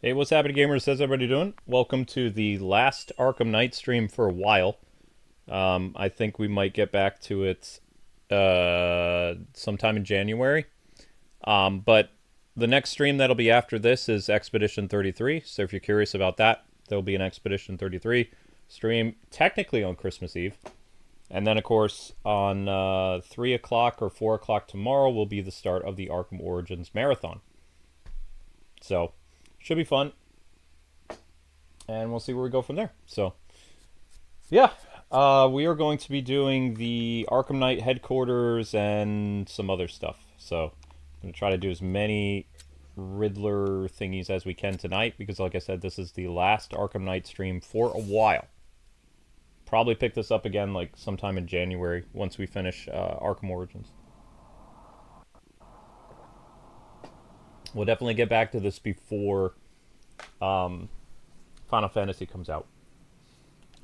Hey, what's happening, gamers? How's everybody doing? Welcome to the last Arkham Knight stream for a while. I think we might get back to it sometime in January. But the next stream that'll be after this is Expedition 33. So if you're curious about that, there'll be an Expedition 33 stream technically on Christmas Eve. And then, of course, on 3 o'clock or 4 o'clock tomorrow will be the start of the Arkham Origins Marathon. So, should be fun. And we'll see where we go from there. So, yeah. We are going to be doing the Arkham Knight headquarters and some other stuff. So, I'm going to try to do as many Riddler thingies as we can tonight. Because, like I said, this is the last Arkham Knight stream for a while. Probably pick this up again like sometime in January once we finish Arkham Origins. We'll definitely get back to this before Final Fantasy comes out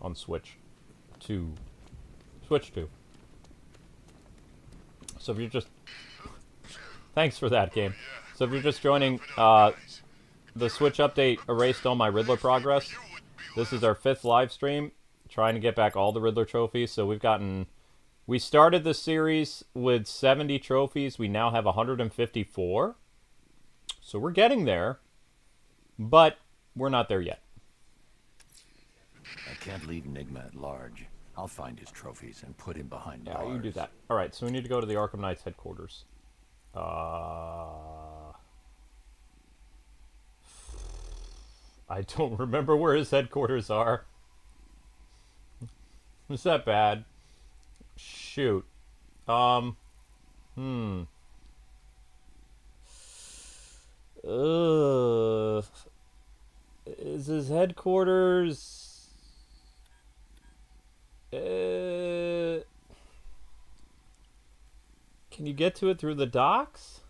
on Switch 2. Switch 2. So if you're just... Thanks for that, game. So if you're just joining, the Switch update erased all my Riddler progress. This is our 5th live stream, trying to get back all the Riddler trophies. So we've gotten... We started the series with 70 trophies. We now have 154. So we're getting there, but we're not there yet. I can't leave Enigma at large. I'll find his trophies and put him behind bars. Yeah, you do that. All right, so we need to go to the Arkham Knight's headquarters. I don't remember where his headquarters are. Is that bad? Shoot. Is his headquarters... Can you get to it through the docks?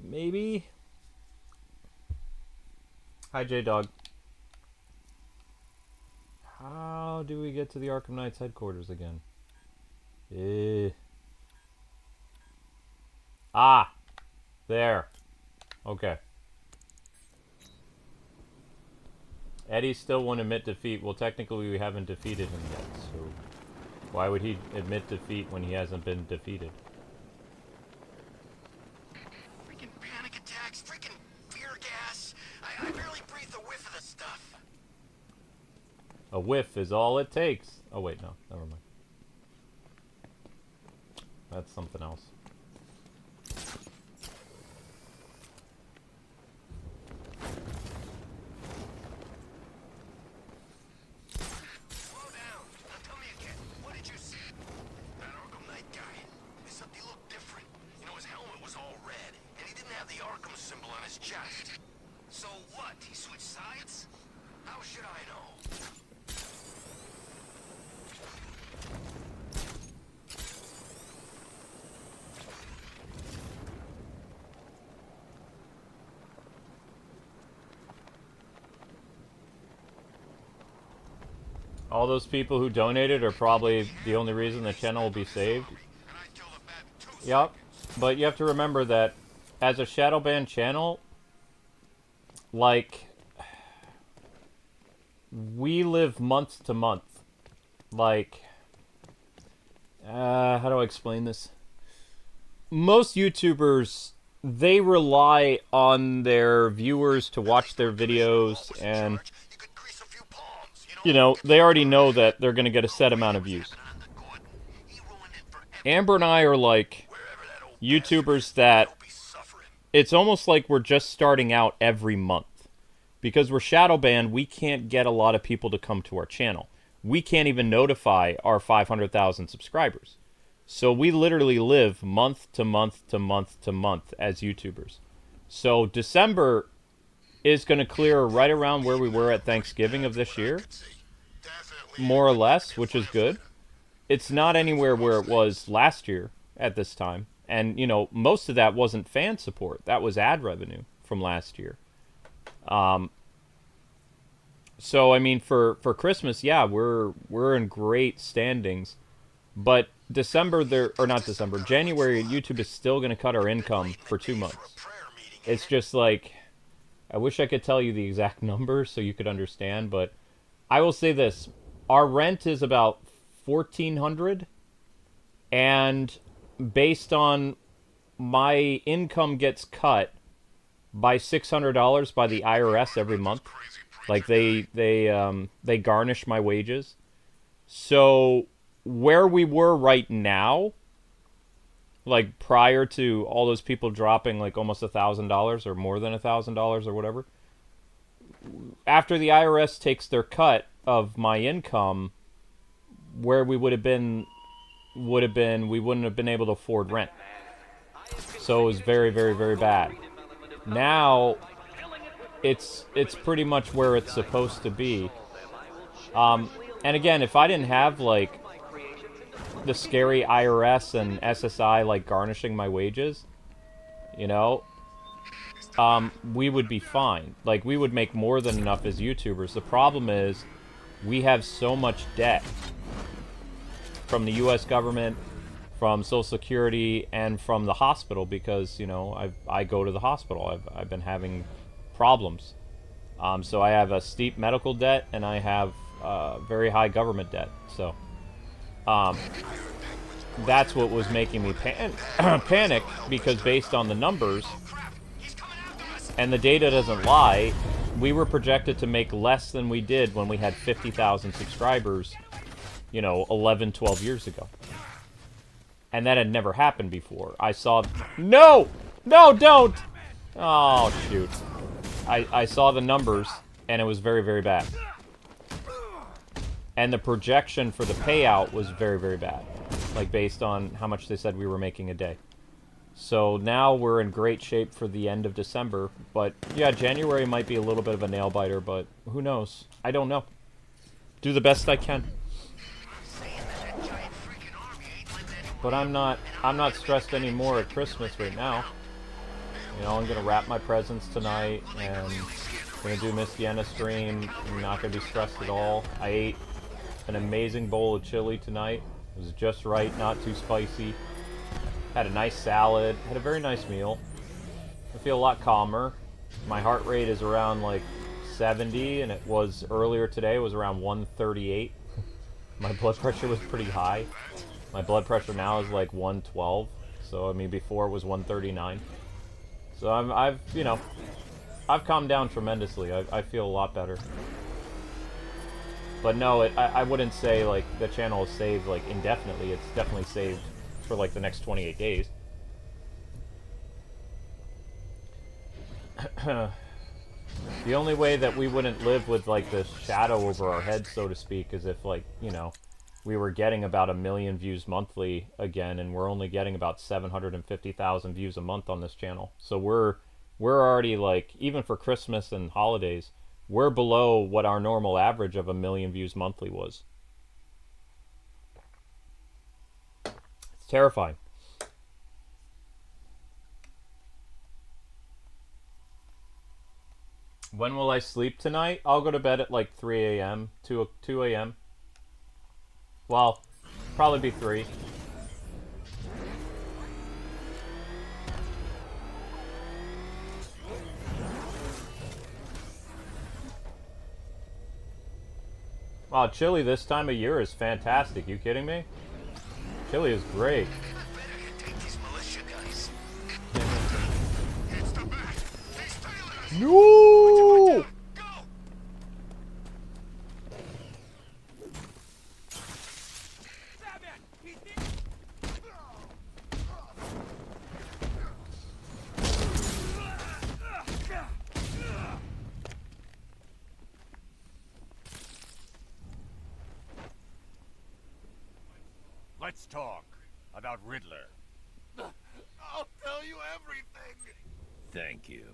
Maybe? Hi, J-Dog. How do we get to the Arkham Knight's headquarters again? Ah! There. Okay. Eddie still won't admit defeat. Well, technically we haven't defeated him yet, so... Why would he admit defeat when he hasn't been defeated? Freaking panic attacks, freaking fear gas. I barely breathe a whiff of this stuff. A whiff is all it takes. Oh, wait, no. Never mind. That's something else. All those people who donated are probably the only reason the channel will be saved. Yep, but you have to remember that as a shadow ban channel, like, we live month to month. Like, how do I explain this? Most YouTubers, they rely on their viewers to watch their videos, and you know, they already know that they're going to get a set amount of views. Amber and I are like YouTubers that it's almost like we're just starting out every month. Because we're shadow banned, we can't get a lot of people to come to our channel. We can't even notify our 500,000 subscribers. So we literally live month to month to month to month as YouTubers. So December is going to clear right around where we were at Thanksgiving of this year, more or less, which is good. It's not anywhere where it was last year at this time, and you know, most of that wasn't fan support. That was ad revenue from last year. So I mean, for Christmas, yeah, we're in great standings, but December or not December, January, YouTube is still going to cut our income for 2 months. It's just like, I wish I could tell you the exact number so you could understand, but I will say this. Our rent is about $1,400, and based on my income gets cut by $600 by the IRS every month. Like they garnish my wages. So where we were right now, like prior to all those people dropping like almost $1,000 or more than $1,000 or whatever, after the IRS takes their cut of my income, where we would have been we wouldn't have been able to afford rent. So it was very, very, very bad. Now it's pretty much where it's supposed to be. And again, if I didn't have like the scary IRS and SSI like garnishing my wages, you know, we would be fine. Like, we would make more than enough as YouTubers. The problem is we have so much debt from the US government, from Social Security, and from the hospital because, you know, I go to the hospital. I've been having problems. So I have a steep medical debt and I have very high government debt. So that's what was making me panic, because based on the numbers, and the data doesn't lie, we were projected to make less than we did when we had 50,000 subscribers, you know, 11, 12 years ago. And that had never happened before. I saw... No! No, don't! Oh, shoot. I saw the numbers, and it was very, very bad. And the projection for the payout was very, very bad. Like, based on how much they said we were making a day. So now we're in great shape for the end of December. But, yeah, January might be a little bit of a nail-biter, but who knows? I don't know. Do the best I can. But I'm not stressed anymore at Christmas right now. You know, I'm going to wrap my presents tonight, and I'm going to do Miss Vienna stream. I'm not going to be stressed at all. I ate an amazing bowl of chili tonight. It was just right, not too spicy. Had a nice salad. Had a very nice meal. I feel a lot calmer. My heart rate is around like 70, and it was earlier today. It was around 138. My blood pressure was pretty high. My blood pressure now is like 112. So I mean, before it was 139. So I've you know, I've calmed down tremendously. I feel a lot better. But no, I wouldn't say like the channel is saved like indefinitely. It's definitely saved for like the next 28 days. The only way that we wouldn't live with like this shadow over our heads, so to speak, is if like, you know, we were getting about 1 million views monthly again, and we're only getting about 750,000 views a month on this channel. So we're already like, even for Christmas and holidays, we're below what our normal average of 1 million views monthly was. It's terrifying. When will I sleep tonight? I'll go to bed at like 3 a.m., 2 a.m. Well, probably be 3. Wow, chili this time of year is fantastic. You kidding me? Chili is great. No! Let's talk about Riddler. I'll tell you everything. Thank you.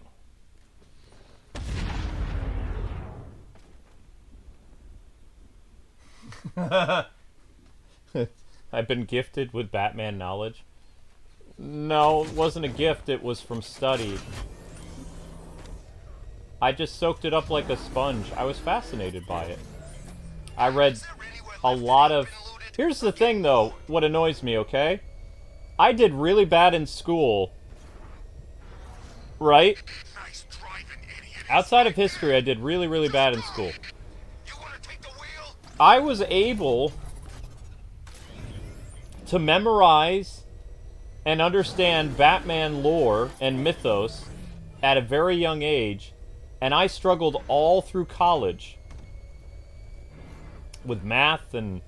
I've been gifted with Batman knowledge. No, it wasn't a gift, it was from study. I just soaked it up like a sponge. I was fascinated by it. I read a lot of... Here's the thing, though, what annoys me, okay? I did really bad in school. Right? Nice driving, idiot. outside of history, I did really, really bad in school. You wanna take the wheel? I was able to memorize and understand Batman lore and mythos at a very young age, and I struggled all through college with math and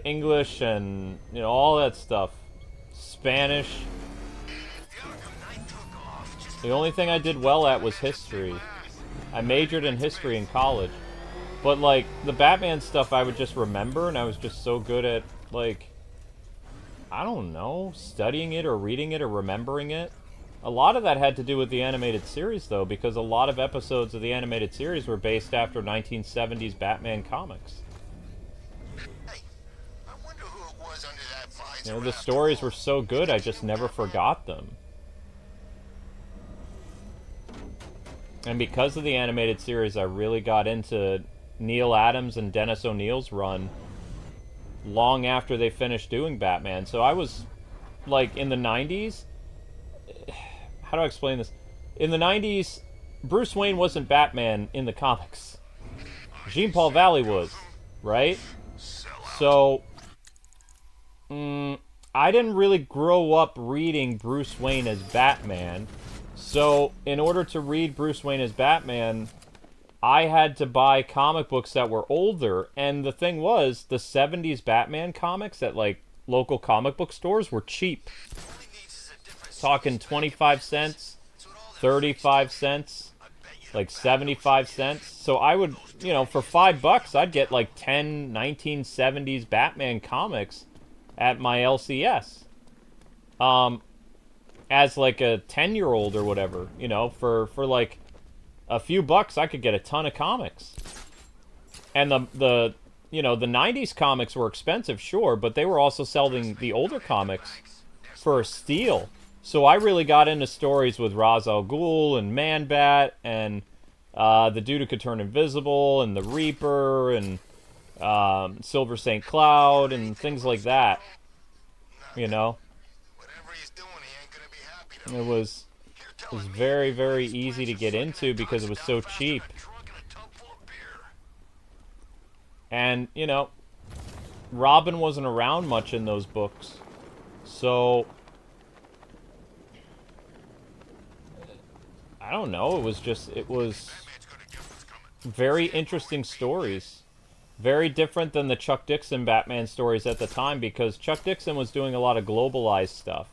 English and all that stuff, Spanish. The Arkham Knight took off. Just The only thing I did well at was history. I majored in history in college, but like the Batman stuff I would just remember, and I was just so good at like, I don't know, studying it or reading it or remembering it. A lot of that had to do with the animated series, though, because a lot of episodes of the animated series were based after 1970s Batman comics. Hey, I wonder who it was under that visor. The after stories all. were so good, I just never forgot them. And because of the animated series, I really got into Neil Adams and Dennis O'Neil's run long after they finished doing Batman. So I was, like, in the 90s... How do I explain this? In the 90s, Bruce Wayne wasn't Batman in the comics. Jean-Paul Valley was, right? So, I didn't really grow up reading Bruce Wayne as Batman. So, in order to read Bruce Wayne as Batman, I had to buy comic books that were older. And the thing was, the 70s Batman comics at, like, local comic book stores were cheap. Talking 25 cents, 35 cents, like 75 cents. So I would, for $5, I'd get like 10 1970s Batman comics at my LCS. As like a 10-year-old or whatever, for like a few bucks, I could get a ton of comics. And the 90s comics were expensive, sure, but they were also selling the older comics for a steal. So I really got into stories with Ra's al Ghul and Man-Bat and the dude who could turn invisible and the Reaper and Silver St. Cloud and things like that. Whatever he's doing, he ain't gonna be happy to. It was very, very easy to get into because it was so cheap. And, Robin wasn't around much in those books. So... I don't know, it was very interesting stories. Very different than the Chuck Dixon Batman stories at the time, because Chuck Dixon was doing a lot of globalized stuff.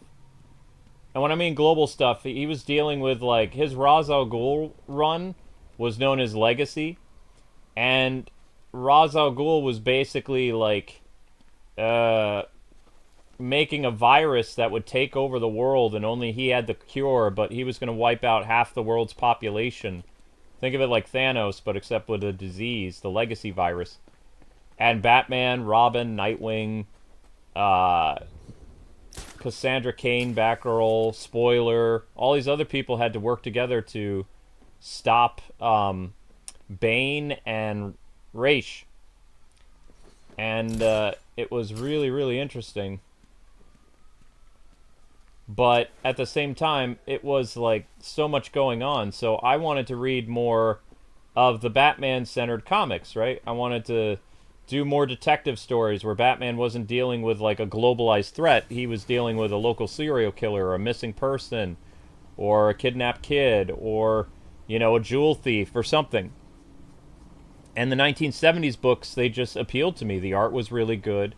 And when I mean global stuff, he was dealing with, like, his Ra's al Ghul run was known as Legacy. And Ra's al Ghul was basically, like, making a virus that would take over the world, and only he had the cure, but he was going to wipe out half the world's population. Think of it like Thanos, but except with a disease, the Legacy virus. And Batman, Robin, Nightwing, Cassandra Cain, Batgirl, Spoiler, all these other people had to work together to stop Bane and Ra's. And it was really, really interesting. But at the same time, it was like so much going on. So I wanted to read more of the Batman-centered comics, right? I wanted to do more detective stories where Batman wasn't dealing with like a globalized threat. He was dealing with a local serial killer or a missing person or a kidnapped kid or, a jewel thief or something. And the 1970s books, they just appealed to me. The art was really good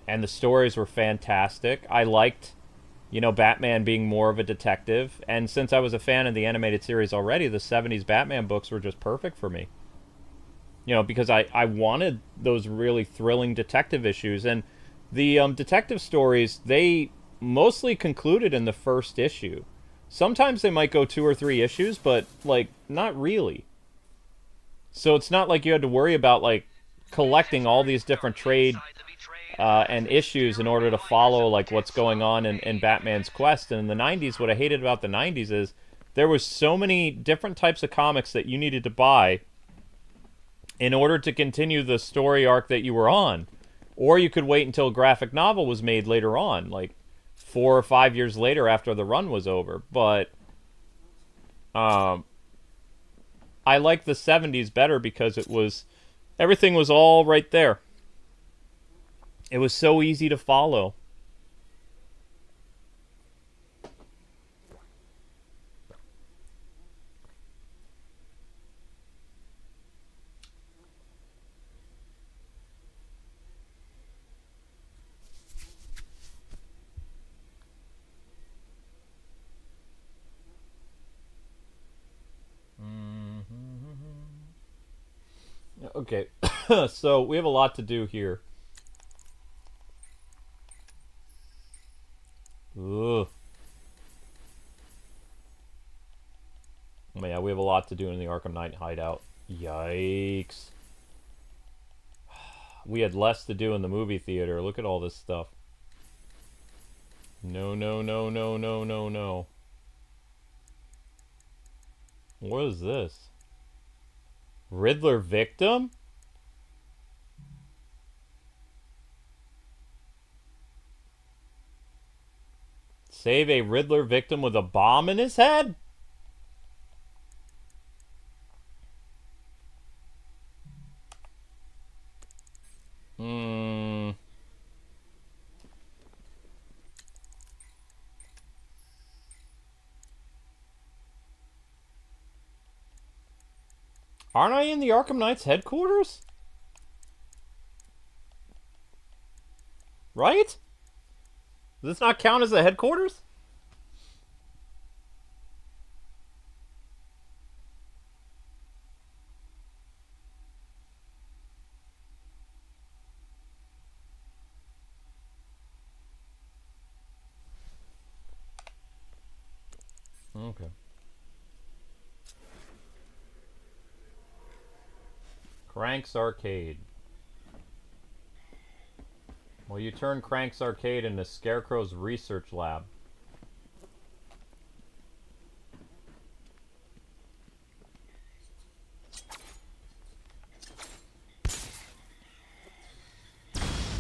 and the stories were fantastic. I liked Batman being more of a detective. And since I was a fan of the animated series already, the 70s Batman books were just perfect for me. Because I wanted those really thrilling detective issues. And the detective stories, they mostly concluded in the first issue. Sometimes they might go 2 or 3 issues, but, like, not really. So it's not like you had to worry about, like, collecting all these different trade and issues in order to follow like what's going on in Batman's quest. And in the 90s, what I hated about the 90s is there was so many different types of comics that you needed to buy in order to continue the story arc that you were on. Or you could wait until a graphic novel was made later on, like 4 or 5 years later after the run was over. But I like the 70s better because everything was all right there. It was so easy to follow. Okay, so we have a lot to do here. Ugh. Yeah, we have a lot to do in the Arkham Knight hideout. Yikes. We had less to do in the movie theater. Look at all this stuff. No, no, no, no, no, no, no. What is this? Riddler victim? Save a Riddler victim with a bomb in his head? Aren't I in the Arkham Knight's headquarters? Right? Does this not count as the headquarters? Okay. Crank's Arcade. Well, you turn Crank's Arcade into Scarecrow's research lab.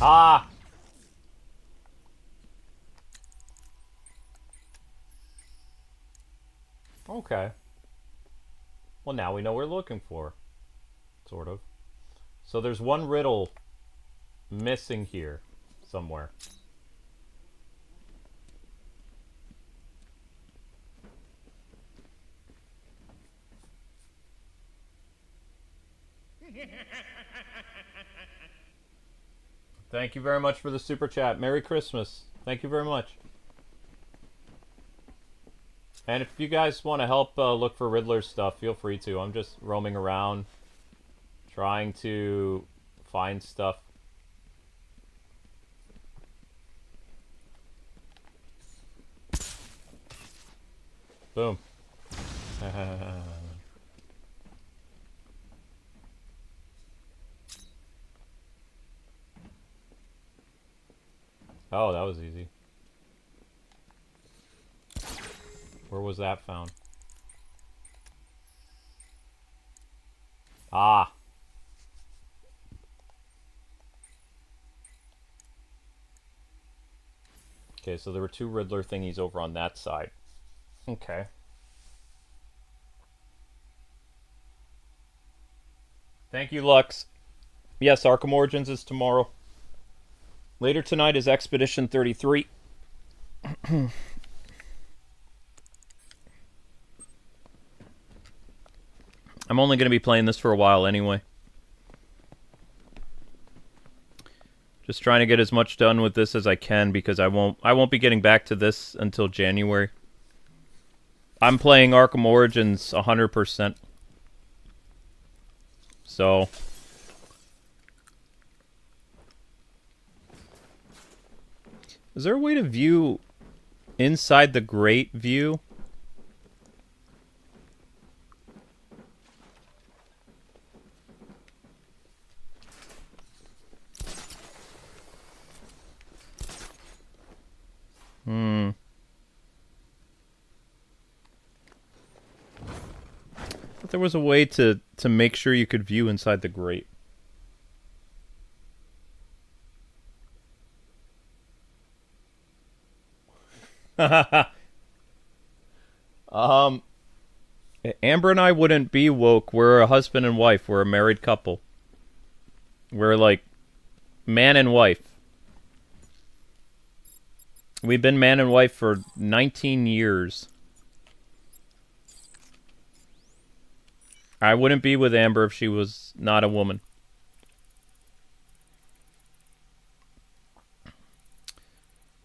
Ah! Okay. Well, now we know what we're looking for. Sort of. So there's one riddle missing here somewhere. Thank you very much for the super chat. Merry Christmas. Thank you very much. And if you guys want to help look for Riddler stuff, feel free to. I'm just roaming around trying to find stuff. Boom. Oh, that was easy. Where was that found? Ah. Okay, so there were two Riddler thingies over on that side. Okay. Thank you, Lux. Yes, Arkham Origins is tomorrow. Later tonight is Expedition 33. I'm only going to be playing this for a while anyway. Just trying to get as much done with this as I can because I won't be getting back to this until January. I'm playing Arkham Origins 100%. So is there a way to view inside the Great view? But there was a way to make sure you could view inside the grate. Amber and I wouldn't be woke. We're a husband and wife. We're a married couple. We're like man and wife. We've been man and wife for 19 years. I wouldn't be with Amber if she was not a woman.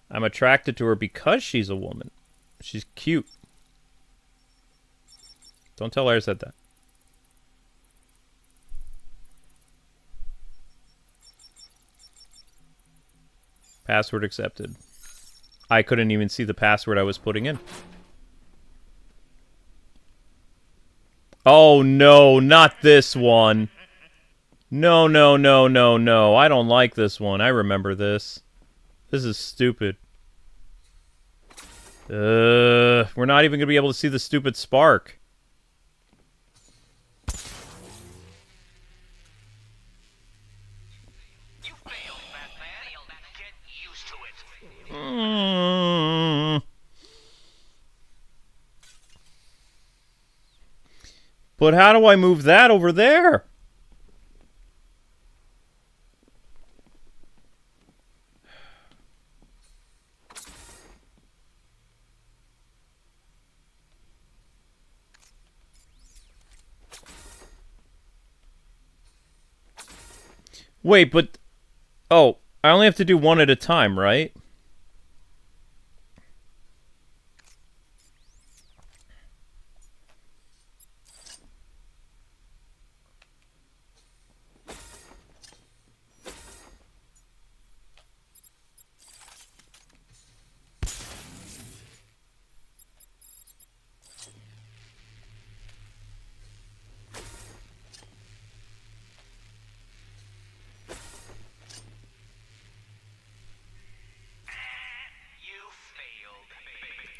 I'm attracted to her because she's a woman. She's cute. Don't tell her I said that. Password accepted. I couldn't even see the password I was putting in. Oh no, not this one. No, no, no, no, no. I don't like this one. I remember this. This is stupid. We're not even gonna be able to see the stupid spark. You failed, Batman. Get used to it. But how do I move that over there? Wait, but... Oh, I only have to do one at a time, right?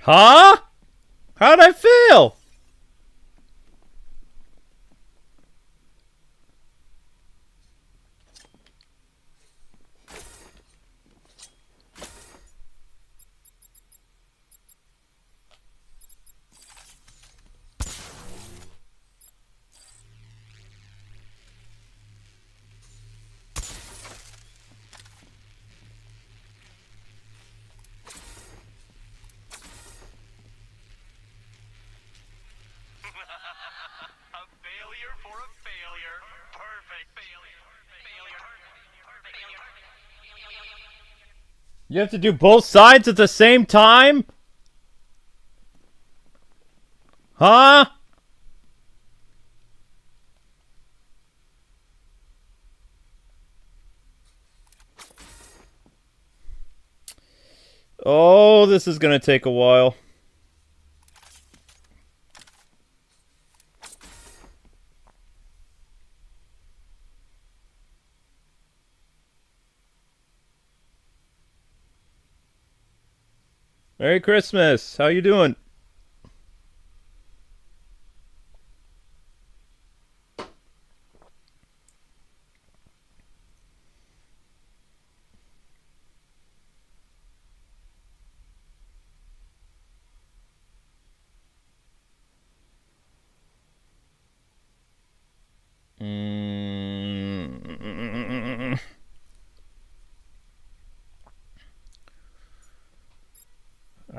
Huh? How'd I fail? You have to do both sides at the same time? Huh? Oh, this is gonna take a while. Merry Christmas. How you doing?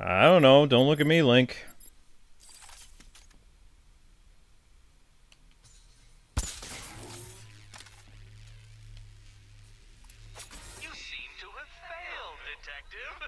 I don't know. Don't look at me, Link. You seem to have failed, Detective.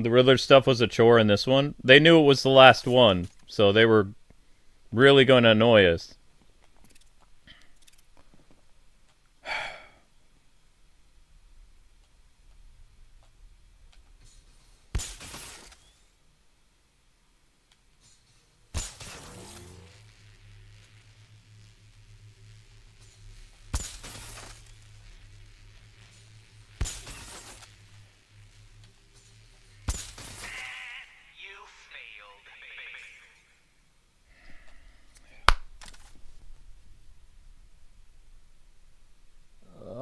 The Riddler stuff was a chore in this one. They knew it was the last one, so they were really going to annoy us.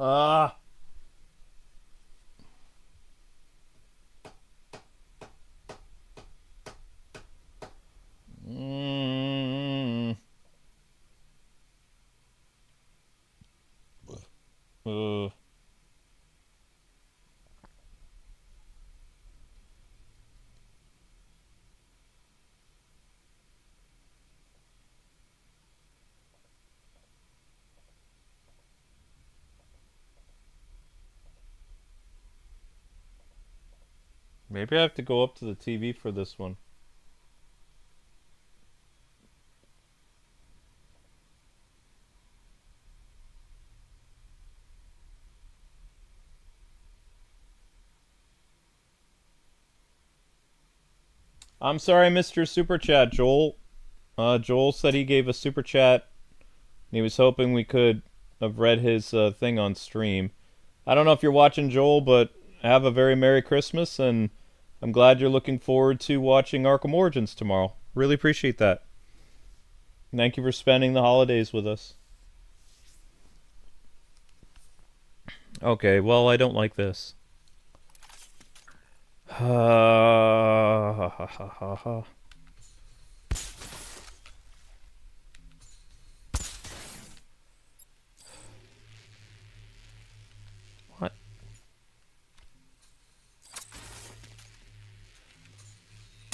Ah. Mm. Maybe I have to go up to the TV for this one. I'm sorry, Mr. Super Chat, Joel. Joel said he gave a super chat. And he was hoping we could have read his thing on stream. I don't know if you're watching, Joel, but have a very Merry Christmas, and I'm glad you're looking forward to watching Arkham Origins tomorrow. Really appreciate that. Thank you for spending the holidays with us. Okay, well, I don't like this. What?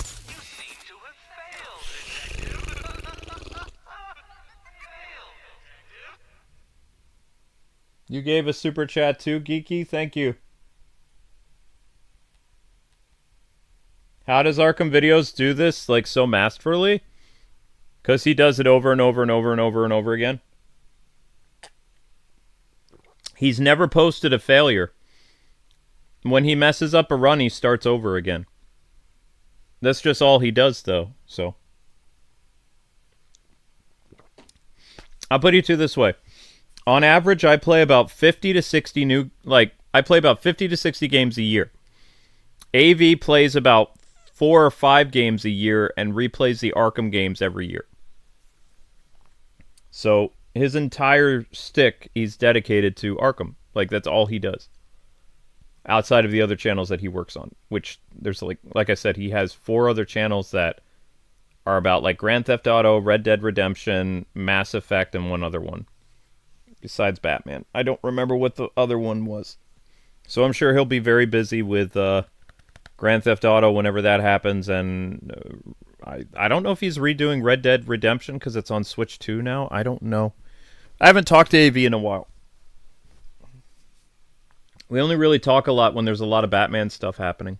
You seem to have failed, detective. You gave a super chat too, Geeky? Thank you. How does Arkham Videos do this, like, so masterfully? Because he does it over and over and over and over and over again. He's never posted a failure. When he messes up a run, he starts over again. That's just all he does, though, so. I'll put it to you this way. On average, I play about 50 to 60 I play about 50 to 60 games a year. AV plays about 4 or 5 games a year and replays the Arkham games every year. So his entire stick, he's dedicated to Arkham. Like, that's all he does. Outside of the other channels that he works on. Which, there's, like I said, he has 4 other channels that are about, like, Grand Theft Auto, Red Dead Redemption, Mass Effect, and one other one. Besides Batman. I don't remember what the other one was. So I'm sure he'll be very busy with Grand Theft Auto whenever that happens, and I don't know if he's redoing Red Dead Redemption because it's on Switch 2 now. I don't know. I haven't talked to AV in a while. We only really talk a lot when there's a lot of Batman stuff happening.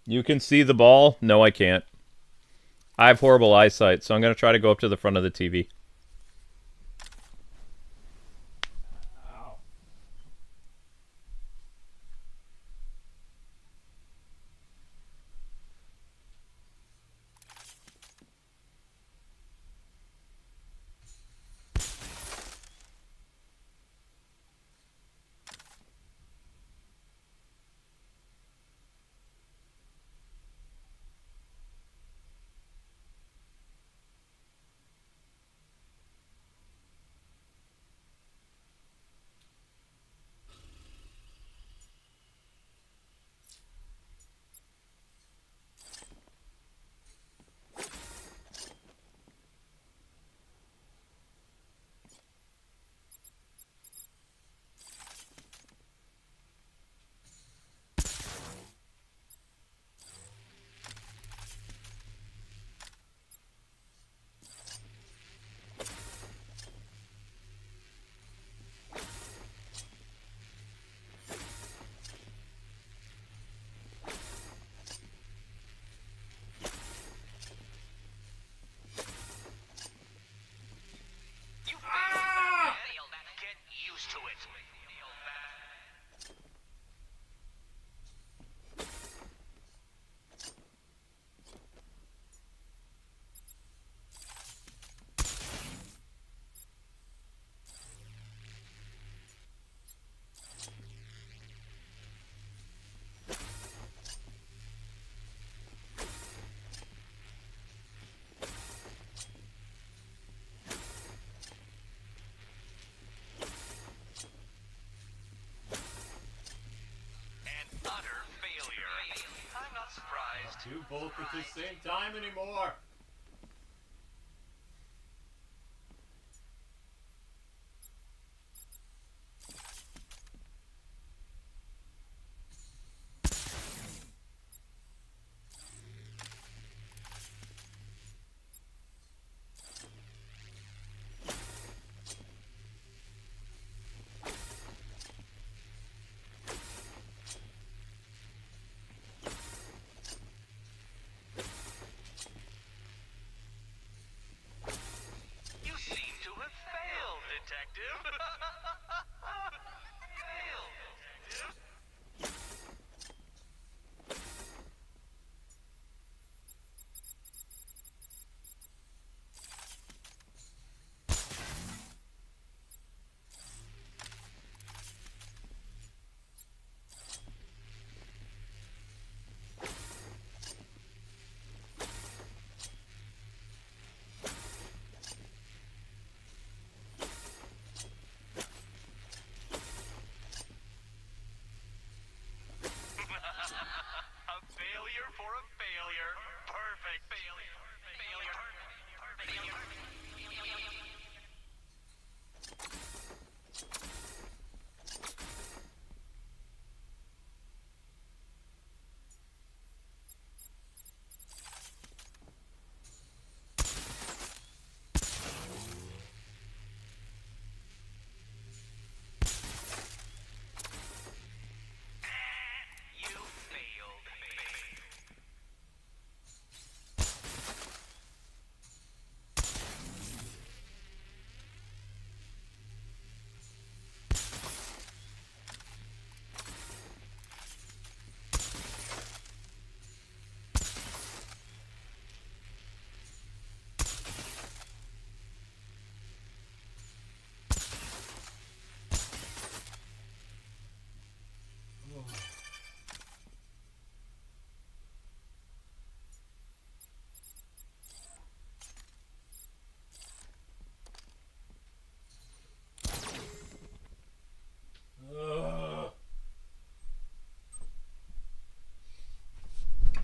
You can see the ball? No, I can't. I have horrible eyesight, so I'm going to try to go up to the front of the TV. both at the same time anymore. You seem to have failed, detective. Failed, detective. A failure for a failure. Perfect failure. Failure. You failed.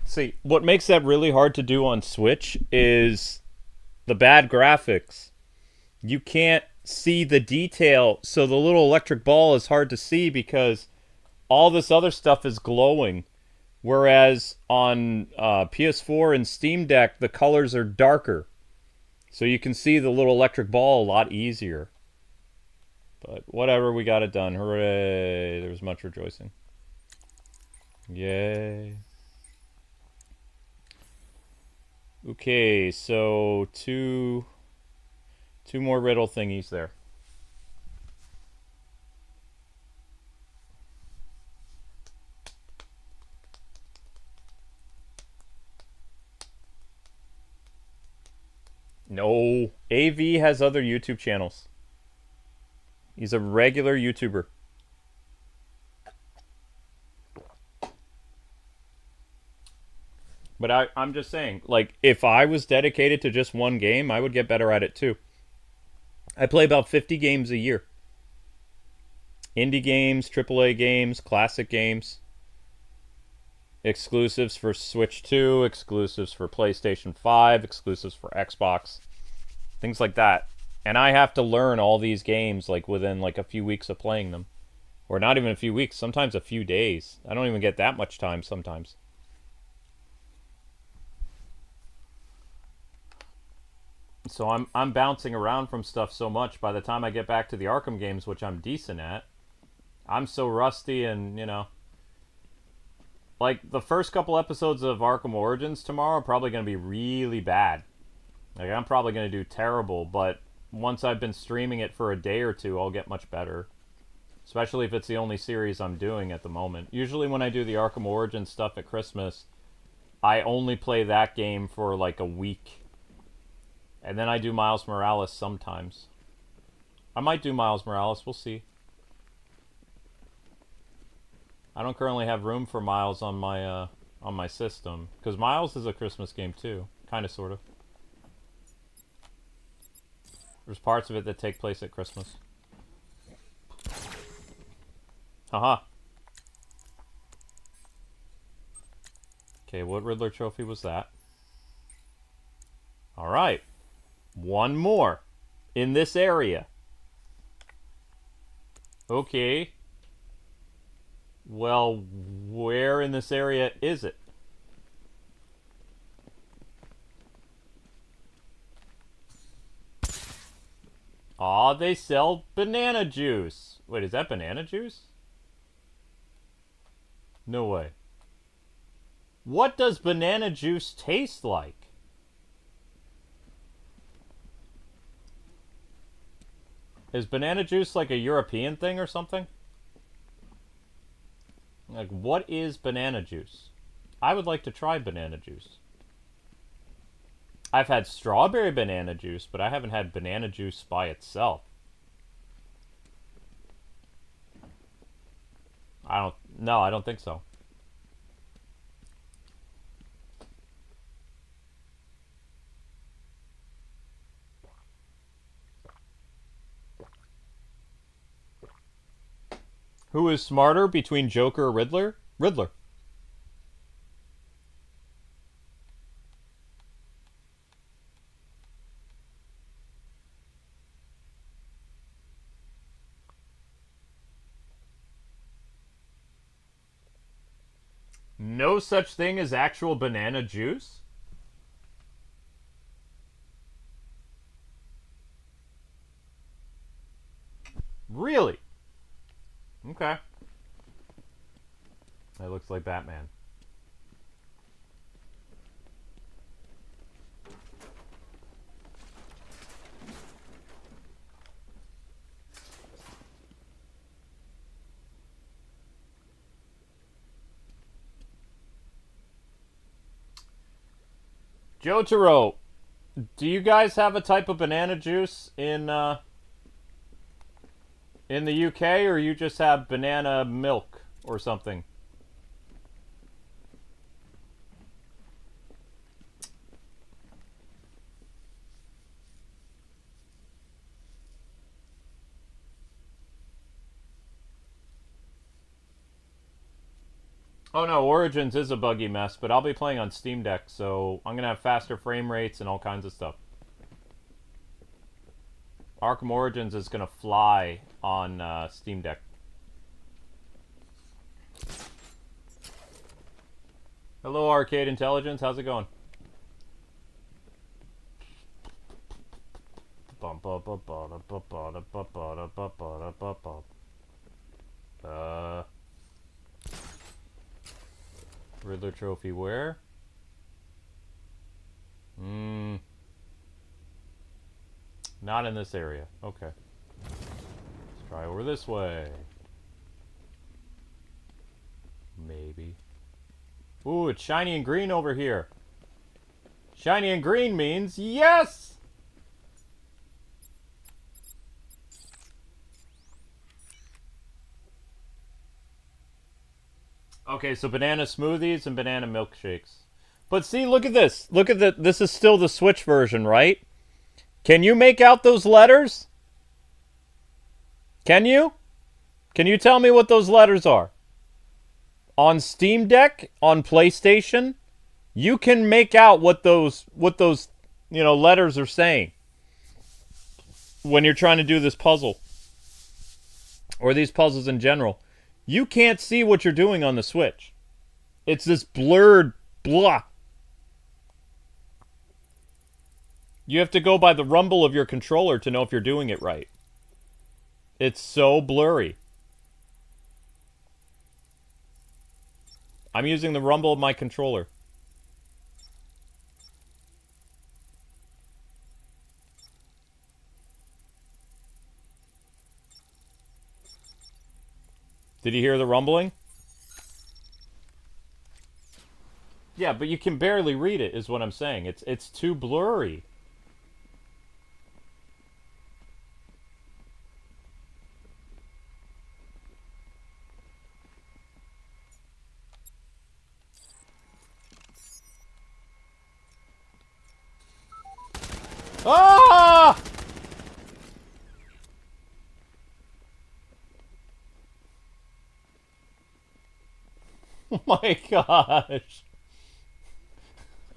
See, what makes that really hard to do on Switch is the bad graphics. You can't see the detail, so the little electric ball is hard to see because all this other stuff is glowing. Whereas on PS4 and Steam Deck, the colors are darker. So you can see the little electric ball a lot easier. But whatever, we got it done. Hooray! There was much rejoicing. Yay. Okay, so two more riddle thingies there. No, AV has other YouTube channels. He's a regular YouTuber. But I'm just saying, like, if I was dedicated to just one game, I would get better at it too. I play about 50 games a year. Indie games, AAA games, classic games. Exclusives for Switch 2, exclusives for PlayStation 5, exclusives for Xbox. Things like that. And I have to learn all these games, like, within, like, a few weeks of playing them. Or not even a few weeks, sometimes a few days. I don't even get that much time sometimes. So I'm bouncing around from stuff so much. By the time I get back to the Arkham games, which I'm decent at, I'm so rusty and, you know. Like, the first couple episodes of Arkham Origins tomorrow are probably going to be really bad. Like, I'm probably going to do terrible, but once I've been streaming it for a day or two, I'll get much better. Especially if it's the only series I'm doing at the moment. Usually when I do the Arkham Origins stuff at Christmas, I only play that game for, like, a week. And then I do Miles Morales sometimes. I might do Miles Morales, we'll see. I don't currently have room for Miles on my system. Because Miles is a Christmas game too. Kinda, sorta. There's parts of it that take place at Christmas. Haha. Okay, what Riddler trophy was that? Alright. One more. In this area. Okay. Well, where in this area is it? Aw, they sell banana juice. Wait, is that banana juice? No way. What does banana juice taste like? Is banana juice like a European thing or something? Like, what is banana juice? I would like to try banana juice. I've had strawberry banana juice, but I haven't had banana juice by itself. No, I don't think so. Who is smarter between Joker or Riddler? Riddler. No such thing as actual banana juice? Really? Okay. That looks like Batman. Jotaro, do you guys have a type of banana juice in the UK, or you just have banana milk or something? Oh no, Origins is a buggy mess, but I'll be playing on Steam Deck, so I'm gonna have faster frame rates and all kinds of stuff. Arkham Origins is gonna fly on Steam Deck. Hello, Arcade Intelligence. How's it going? Riddler trophy where? Not in this area. Okay. Let's try over this way. Maybe. Ooh, it's shiny and green over here. Shiny and green means yes! Okay, so banana smoothies and banana milkshakes. But see, look at this. Look at that. This is still the Switch version, right? Can you make out those letters? Can you? Can you tell me what those letters are? On Steam Deck, on PlayStation, you can make out what those letters are saying when you're trying to do this puzzle. Or these puzzles in general. You can't see what you're doing on the Switch. It's this blurred blah. You have to go by the rumble of your controller to know if you're doing it right. It's so blurry. I'm using the rumble of my controller. Did you hear the rumbling? Yeah, but you can barely read it, is what I'm saying. It's too blurry. Ah! Oh my gosh.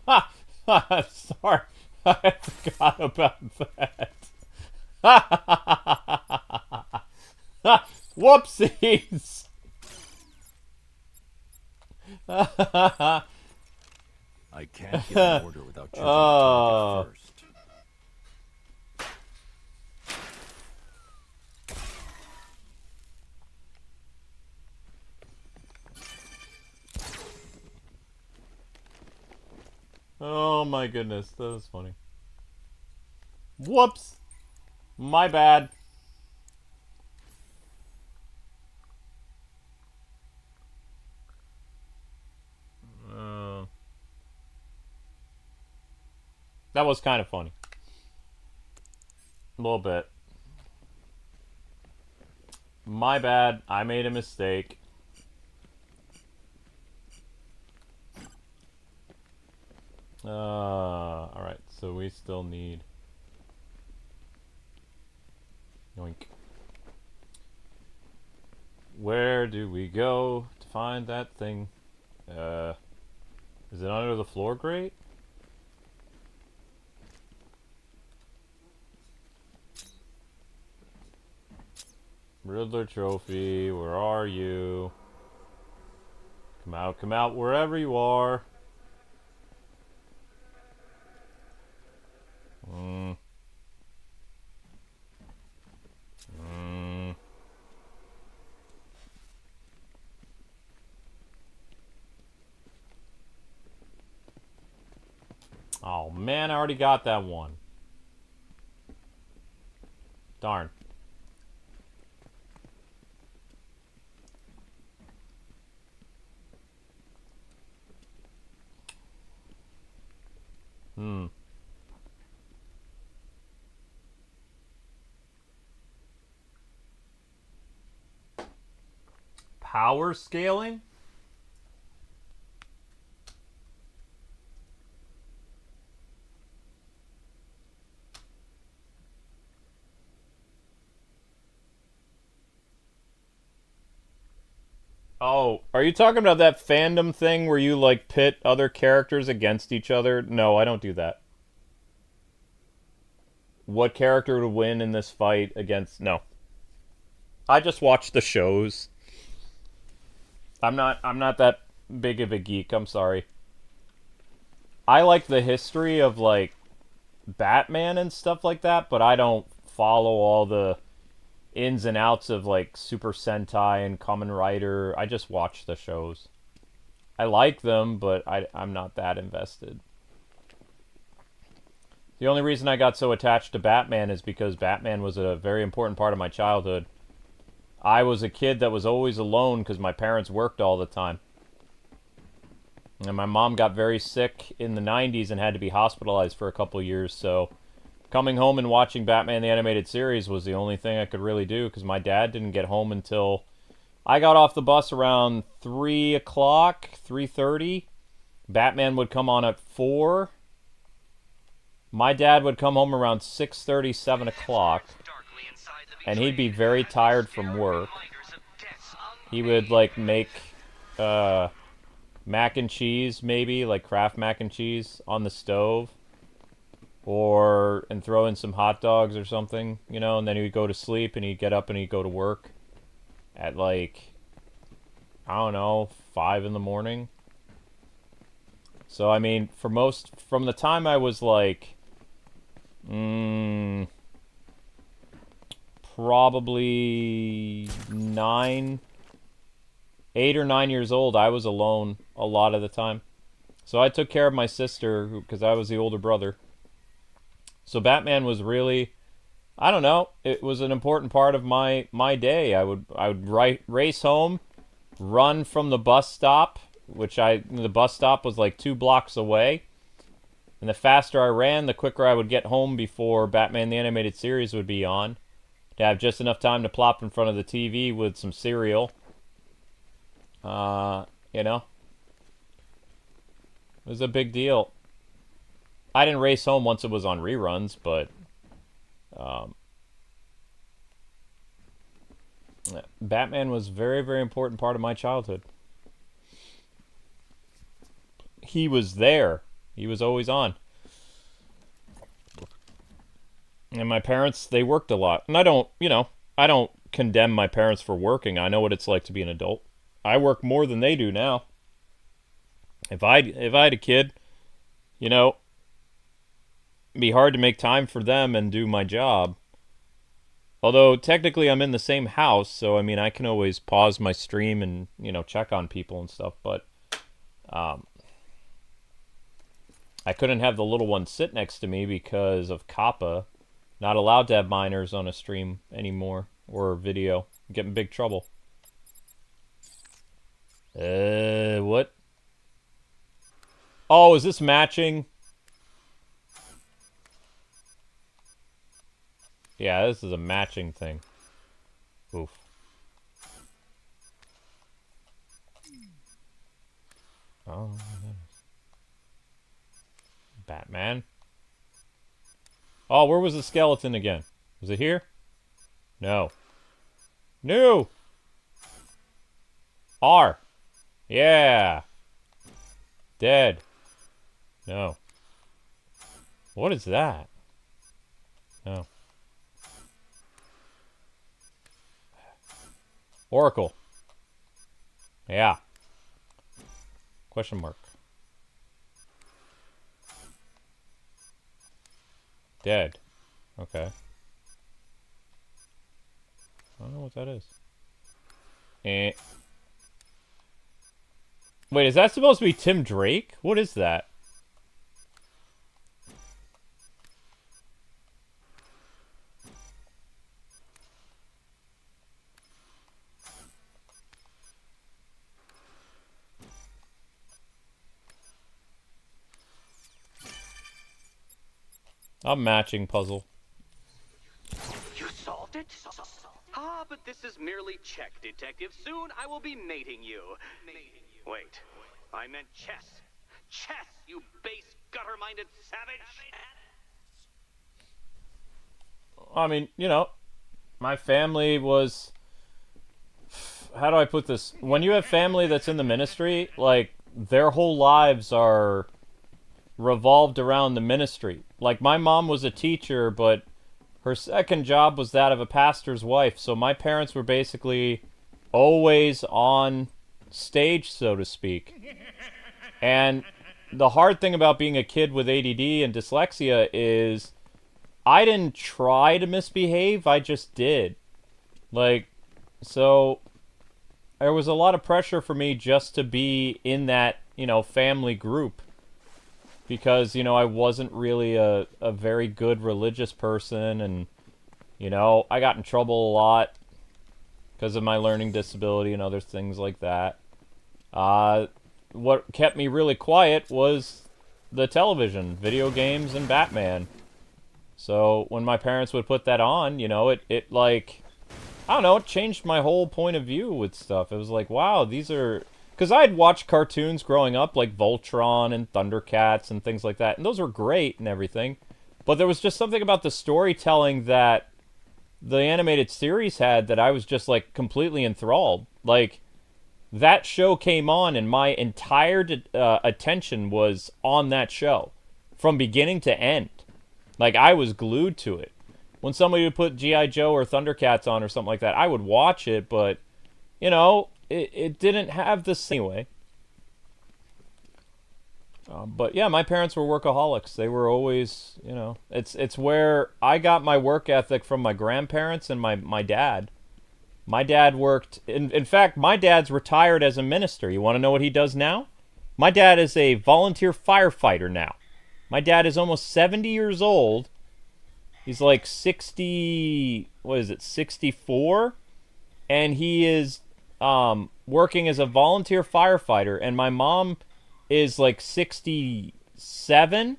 Ha! Ha! Sorry. I forgot about that. Whoopsies! I can't get an order without choosing a Oh. target first. Oh my goodness, that was funny. Whoops! My bad. That was kind of funny. A little bit. My bad. I made a mistake. Alright, so we still need... Yoink. Where do we go to find that thing? Is it under the floor grate? Riddler trophy, where are you? Come out, wherever you are. Oh man, I already got that one. Darn. Power scaling? Oh, are you talking about that fandom thing where you, like, pit other characters against each other? No, I don't do that. What character would win in this fight against... No. I just watch the shows. I'm not that big of a geek, I'm sorry. I like the history of, like, Batman and stuff like that, but I don't follow all the ins and outs of, like, Super Sentai and Kamen Rider. I just watch the shows. I like them, but I'm not that invested. The only reason I got so attached to Batman is because Batman was a very important part of my childhood. I was a kid that was always alone because my parents worked all the time. And my mom got very sick in the 90s and had to be hospitalized for a couple years, so coming home and watching Batman the Animated Series was the only thing I could really do because my dad didn't get home until I got off the bus around 3 o'clock, 3:30. Batman would come on at 4. My dad would come home around 6:30, 7 o'clock, and he'd be very tired from work. He would, like, make mac and cheese, maybe, like Kraft mac and cheese on the stove, and throw in some hot dogs or something, you know, and then he would go to sleep, and he'd get up and he'd go to work at, like, I don't know, 5 in the morning. So, I mean, from the time I was, like, probably 8 or 9 years old, I was alone a lot of the time. So I took care of my sister, because I was the older brother. So Batman was really, I don't know, it was an important part of my day. I would race home, run from the bus stop, the bus stop was like 2 blocks away. And the faster I ran, the quicker I would get home before Batman the Animated Series would be on. To have just enough time to plop in front of the TV with some cereal. You know. It was a big deal. I didn't race home once it was on reruns, but... Batman was a very, very important part of my childhood. He was there. He was always on. And my parents, they worked a lot. And I don't, I don't condemn my parents for working. I know what it's like to be an adult. I work more than they do now. If I had a kid, it'd be hard to make time for them and do my job. Although, technically, I'm in the same house, so, I mean, I can always pause my stream and, check on people and stuff, but, I couldn't have the little one sit next to me because of COPPA. Not allowed to have minors on a stream anymore, or video. Get in big trouble. What? Oh, is this matching? Yeah, this is a matching thing. Oof. Oh, Batman. Oh, where was the skeleton again? Was it here? No. No! R. Yeah. Dead. No. What is that? No. Oracle. Yeah. Question mark. Dead. Okay. I don't know what that is. Eh. Wait, is that supposed to be Tim Drake? What is that? A matching puzzle. You solved it? Ah, but this is merely check, Detective. Soon I will be mating you. Wait, I meant chess. Chess, you base, gutter-minded savage! I mean, my family was... How do I put this? When you have family that's in the ministry, like, their whole lives are revolved around the ministry. Like, my mom was a teacher, but her second job was that of a pastor's wife. So my parents were basically always on stage, so to speak. And the hard thing about being a kid with ADD and dyslexia is I didn't try to misbehave, I just did. Like, so there was a lot of pressure for me just to be in that, family group. Because, I wasn't really a very good religious person, and, I got in trouble a lot because of my learning disability and other things like that. What kept me really quiet was the television, video games, and Batman. So when my parents would put that on, it like, I don't know, it changed my whole point of view with stuff. It was like, wow, these are... Because I'd watched cartoons growing up, like Voltron and Thundercats and things like that, and those were great and everything. But there was just something about the storytelling that the animated series had that I was just, like, completely enthralled. Like, that show came on, and my entire attention was on that show. From beginning to end. Like, I was glued to it. When somebody would put G.I. Joe or Thundercats on or something like that, I would watch it, but, it didn't have this anyway. But yeah, my parents were workaholics. They were always, it's where I got my work ethic from my grandparents and my dad. My dad worked, in fact, my dad's retired as a minister. You want to know what he does now? My dad is a volunteer firefighter now. My dad is almost 70 years old. He's like 64? And he is working as a volunteer firefighter, and my mom is like 67.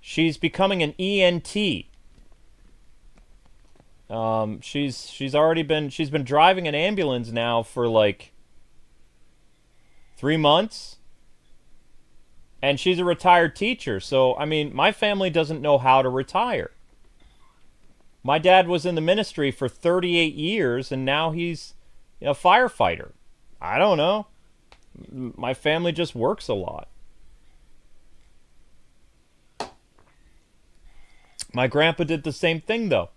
She's becoming an ENT. She's been driving an ambulance now for like 3 months, and she's a retired teacher. So I mean, my family doesn't know how to retire. My dad was in the ministry for 38 years, and now he's a firefighter. I don't know. My family just works a lot. My grandpa did the same thing, though.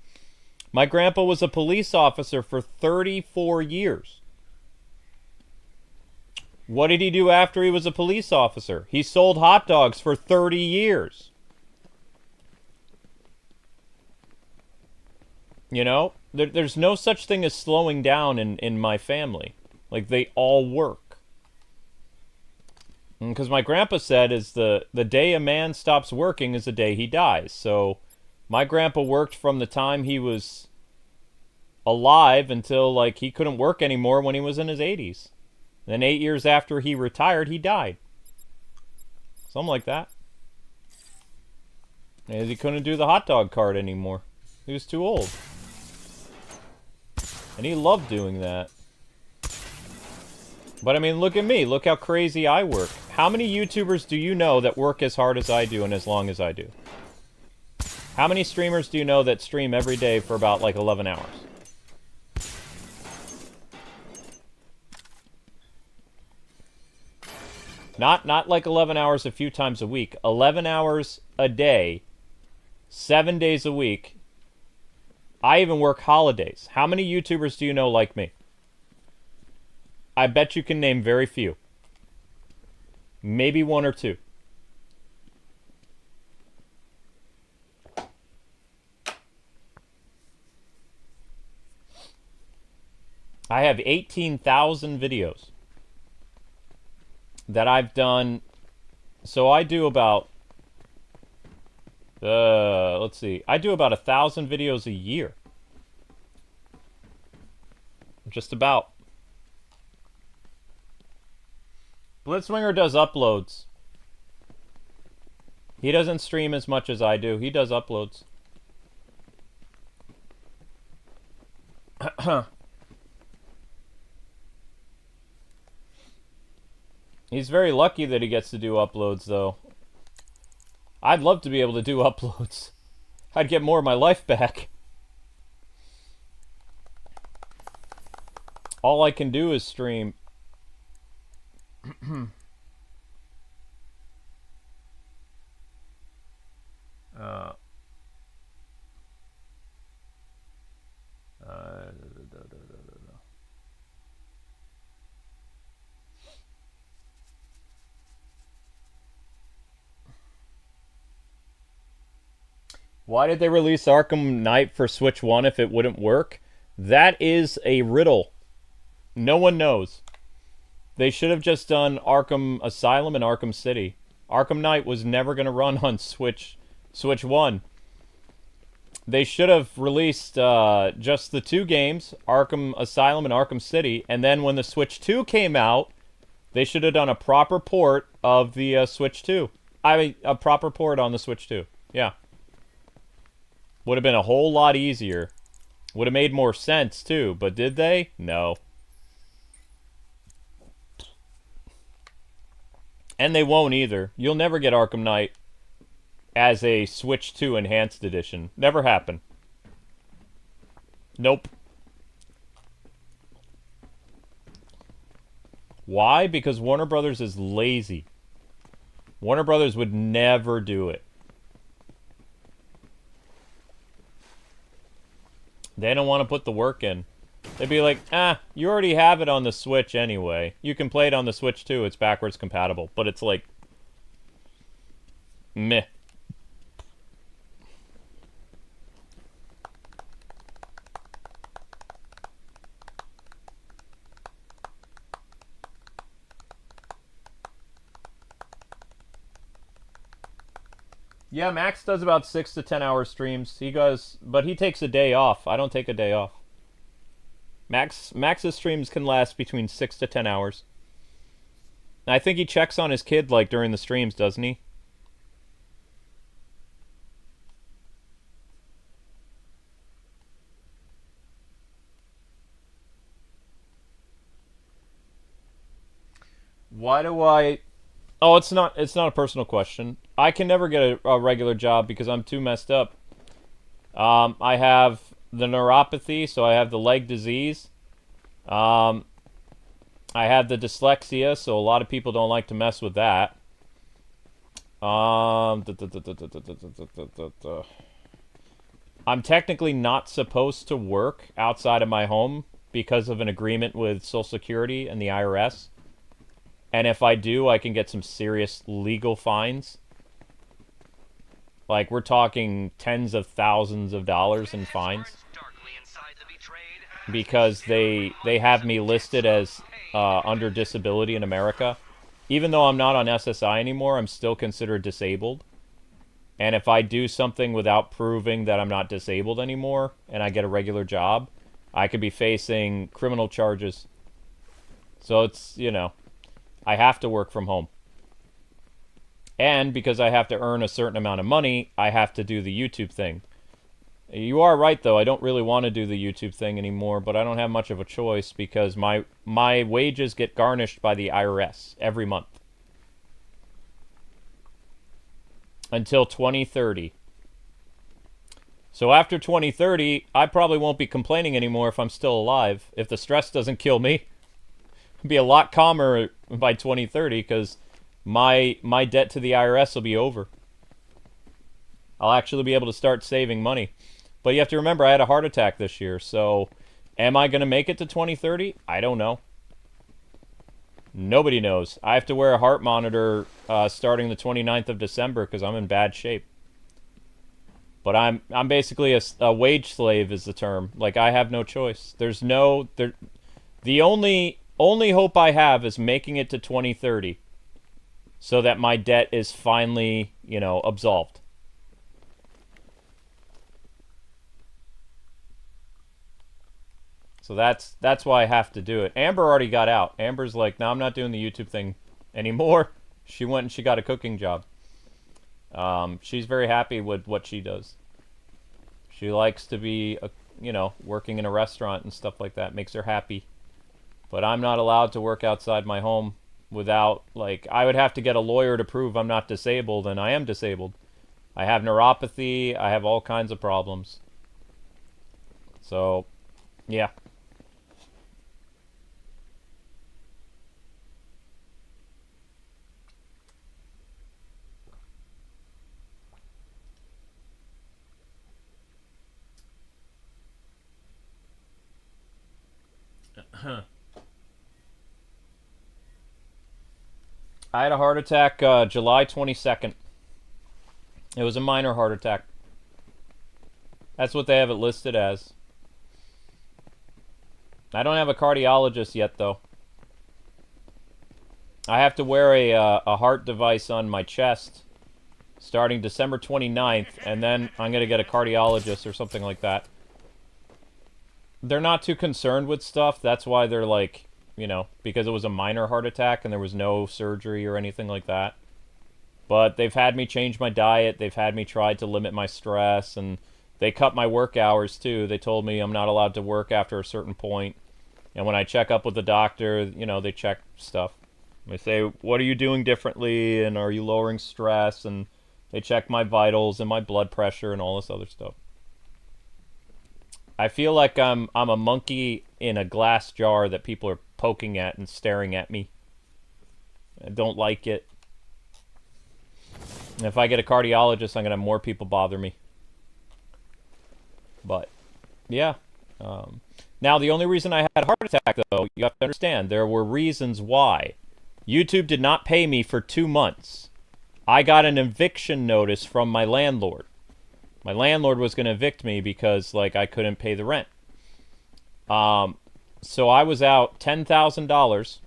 My grandpa was a police officer for 34 years. What did he do after he was a police officer? He sold hot dogs for 30 years. You know, there's no such thing as slowing down in my family. Like, they all work. Because my grandpa said is the day a man stops working is the day he dies. So my grandpa worked from the time he was alive until, like, he couldn't work anymore when he was in his 80s. Then 8 years after he retired, he died. Something like that. And he couldn't do the hot dog cart anymore. He was too old. And he loved doing that. But I mean, look at me. Look how crazy I work. How many YouTubers do you know that work as hard as I do and as long as I do? How many streamers do you know that stream every day for about like 11 hours? Not like 11 hours a few times a week. 11 hours a day, 7 days a week. I even work holidays. How many YouTubers do you know like me? I bet you can name very few. Maybe one or two. I have 18,000 videos that I've done. So I do about let's see, I do about 1,000 videos a year. Just about. Blitzwinger does uploads. He doesn't stream as much as I do. He does uploads. He's very lucky that he gets to do uploads, though. I'd love to be able to do uploads. I'd get more of my life back. All I can do is stream. Why did they release Arkham Knight for Switch 1 if it wouldn't work? That is a riddle. No one knows. They should have just done Arkham Asylum and Arkham City. Arkham Knight was never going to run on Switch 1. They should have released just the two games, Arkham Asylum and Arkham City, and then when the Switch 2 came out, they should have done a proper port of the Switch 2. I mean, a proper port on the Switch 2. Yeah. Would have been a whole lot easier. Would have made more sense, too. But did they? No. And they won't either. You'll never get Arkham Knight as a Switch 2 Enhanced Edition. Never happen. Nope. Why? Because Warner Brothers is lazy. Warner Brothers would never do it. They don't want to put the work in. They'd be like, you already have it on the Switch anyway. You can play it on the Switch too. It's backwards compatible. But it's like, meh. Yeah, Max does about 6 to 10 hour streams. He goes, but he takes a day off. I don't take a day off. Max's streams can last between 6 to 10 hours. And I think he checks on his kid like during the streams, doesn't he? Why do I... Oh, it's not a personal question. I can never get a regular job because I'm too messed up. I have the neuropathy, so I have the leg disease. I have the dyslexia, so a lot of people don't like to mess with that. I'm technically not supposed to work outside of my home because of an agreement with Social Security and the IRS. And if I do, I can get some serious legal fines. Like, we're talking tens of thousands of dollars in fines. Because they have me listed as under disability in America. Even though I'm not on SSI anymore, I'm still considered disabled. And if I do something without proving that I'm not disabled anymore, and I get a regular job, I could be facing criminal charges. So it's, you know, I have to work from home. And because I have to earn a certain amount of money, I have to do the YouTube thing. You are right, though. I don't really want to do the YouTube thing anymore, but I don't have much of a choice because my wages get garnished by the IRS every month. Until 2030. So after 2030, I probably won't be complaining anymore if I'm still alive. If the stress doesn't kill me, I'll be a lot calmer by 2030 because my debt to the IRS will be over. I'll actually be able to start saving money. But you have to remember, I had a heart attack this year, so am I going to make it to 2030? I don't know. Nobody knows. I have to wear a heart monitor starting the 29th of December because I'm in bad shape. But I'm basically a wage slave is the term. Like, I have no choice. There's no... The only hope I have is making it to 2030 so that my debt is finally, you know, absolved. So that's why I have to do it. Amber already got out. Amber's like, no, I'm not doing the YouTube thing anymore. She went and she got a cooking job. She's very happy with what she does. She likes to be, you know, working in a restaurant and stuff like that. Makes her happy. But I'm not allowed to work outside my home without, like, I would have to get a lawyer to prove I'm not disabled, and I am disabled. I have neuropathy. I have all kinds of problems. So, yeah. I had a heart attack July 22nd. It was a minor heart attack. That's what they have it listed as. I don't have a cardiologist yet, though. I have to wear a heart device on my chest starting December 29th, and then I'm going to get a cardiologist or something like that. They're not too concerned with stuff. That's why they're like, you know, because it was a minor heart attack and there was no surgery or anything like that. But they've had me change my diet. They've had me try to limit my stress, and they cut my work hours too. They told me I'm not allowed to work after a certain point. And when I check up with the doctor, you know, they check stuff. They say, what are you doing differently, and are you lowering stress? And they check my vitals and my blood pressure and all this other stuff. I feel like I'm a monkey in a glass jar that people are poking at and staring at me. I don't like it. And if I get a cardiologist, I'm going to have more people bother me. But, yeah. Now, the only reason I had a heart attack, though, you have to understand, there were reasons why. YouTube did not pay me for 2 months. I got an eviction notice from my landlord. My landlord was going to evict me because, like, I couldn't pay the rent. So I was out $10,000,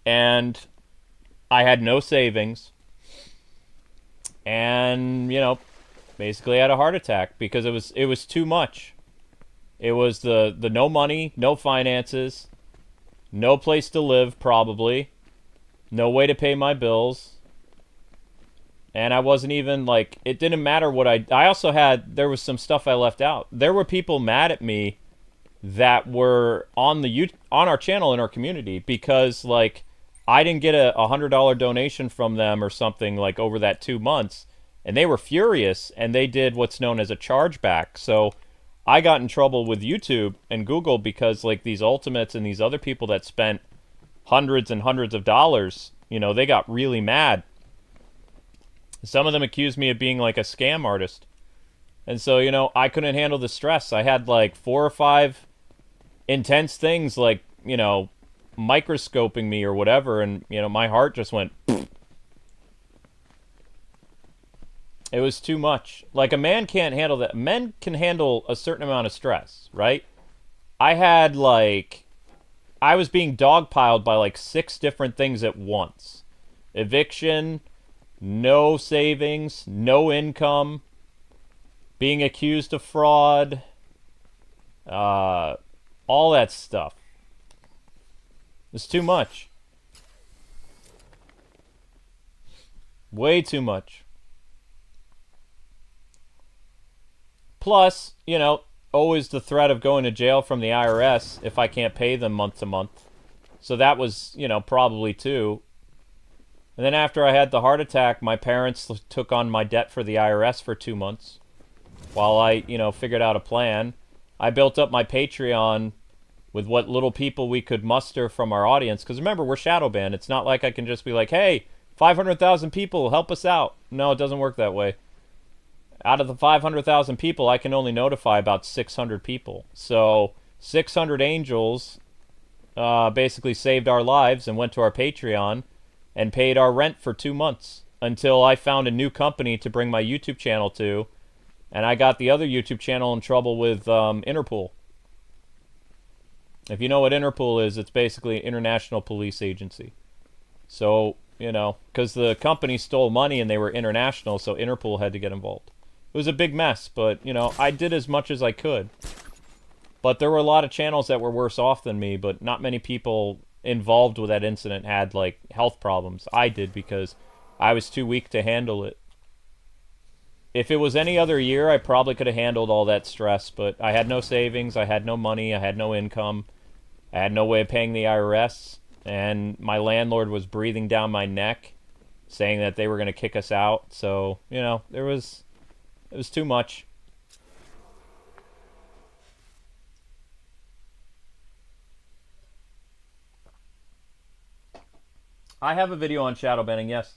and I had no savings, and, you know, basically had a heart attack because it was too much. It was the no money, no finances, no place to live, probably, no way to pay my bills. And I wasn't even, like, it didn't matter what I also had, there was some stuff I left out. There were people mad at me that were on our channel in our community because, like, I didn't get a $100 donation from them or something, like, over that 2 months. And they were furious, and they did what's known as a chargeback. So I got in trouble with YouTube and Google because, like, these ultimates and these other people that spent hundreds and hundreds of dollars, you know, they got really mad. Some of them accused me of being like a scam artist. And so, you know, I couldn't handle the stress. I had like 4 or 5 intense things like, you know, microscoping me or whatever, and, you know, my heart just went... It was too much. Like, a man can't handle that. Men can handle a certain amount of stress, right? I had, like... I was being dogpiled by, like, 6 different things at once. Eviction, no savings, no income, being accused of fraud, all that stuff. It's too much. Way too much. Plus, you know, always the threat of going to jail from the IRS if I can't pay them month to month. So that was, you know, probably 2. And then after I had the heart attack, my parents took on my debt for the IRS for 2 months while I, you know, figured out a plan. I built up my Patreon with what little people we could muster from our audience. Because remember, we're shadow banned. It's not like I can just be like, hey, 500,000 people, help us out. No, it doesn't work that way. Out of the 500,000 people, I can only notify about 600 people. So 600 angels basically saved our lives and went to our Patreon and paid our rent for 2 months until I found a new company to bring my YouTube channel to. And I got the other YouTube channel in trouble with Interpol. If you know what Interpol is, it's basically an international police agency. So, you know, because the company stole money and they were international, so Interpol had to get involved. It was a big mess, but, you know, I did as much as I could. But there were a lot of channels that were worse off than me, but not many people involved with that incident had, like, health problems. I did because I was too weak to handle it. If it was any other year, I probably could have handled all that stress, but I had no savings, I had no money, I had no income, I had no way of paying the IRS, and my landlord was breathing down my neck, saying that they were going to kick us out. So, you know, it was too much. I have a video on shadow banning, yes.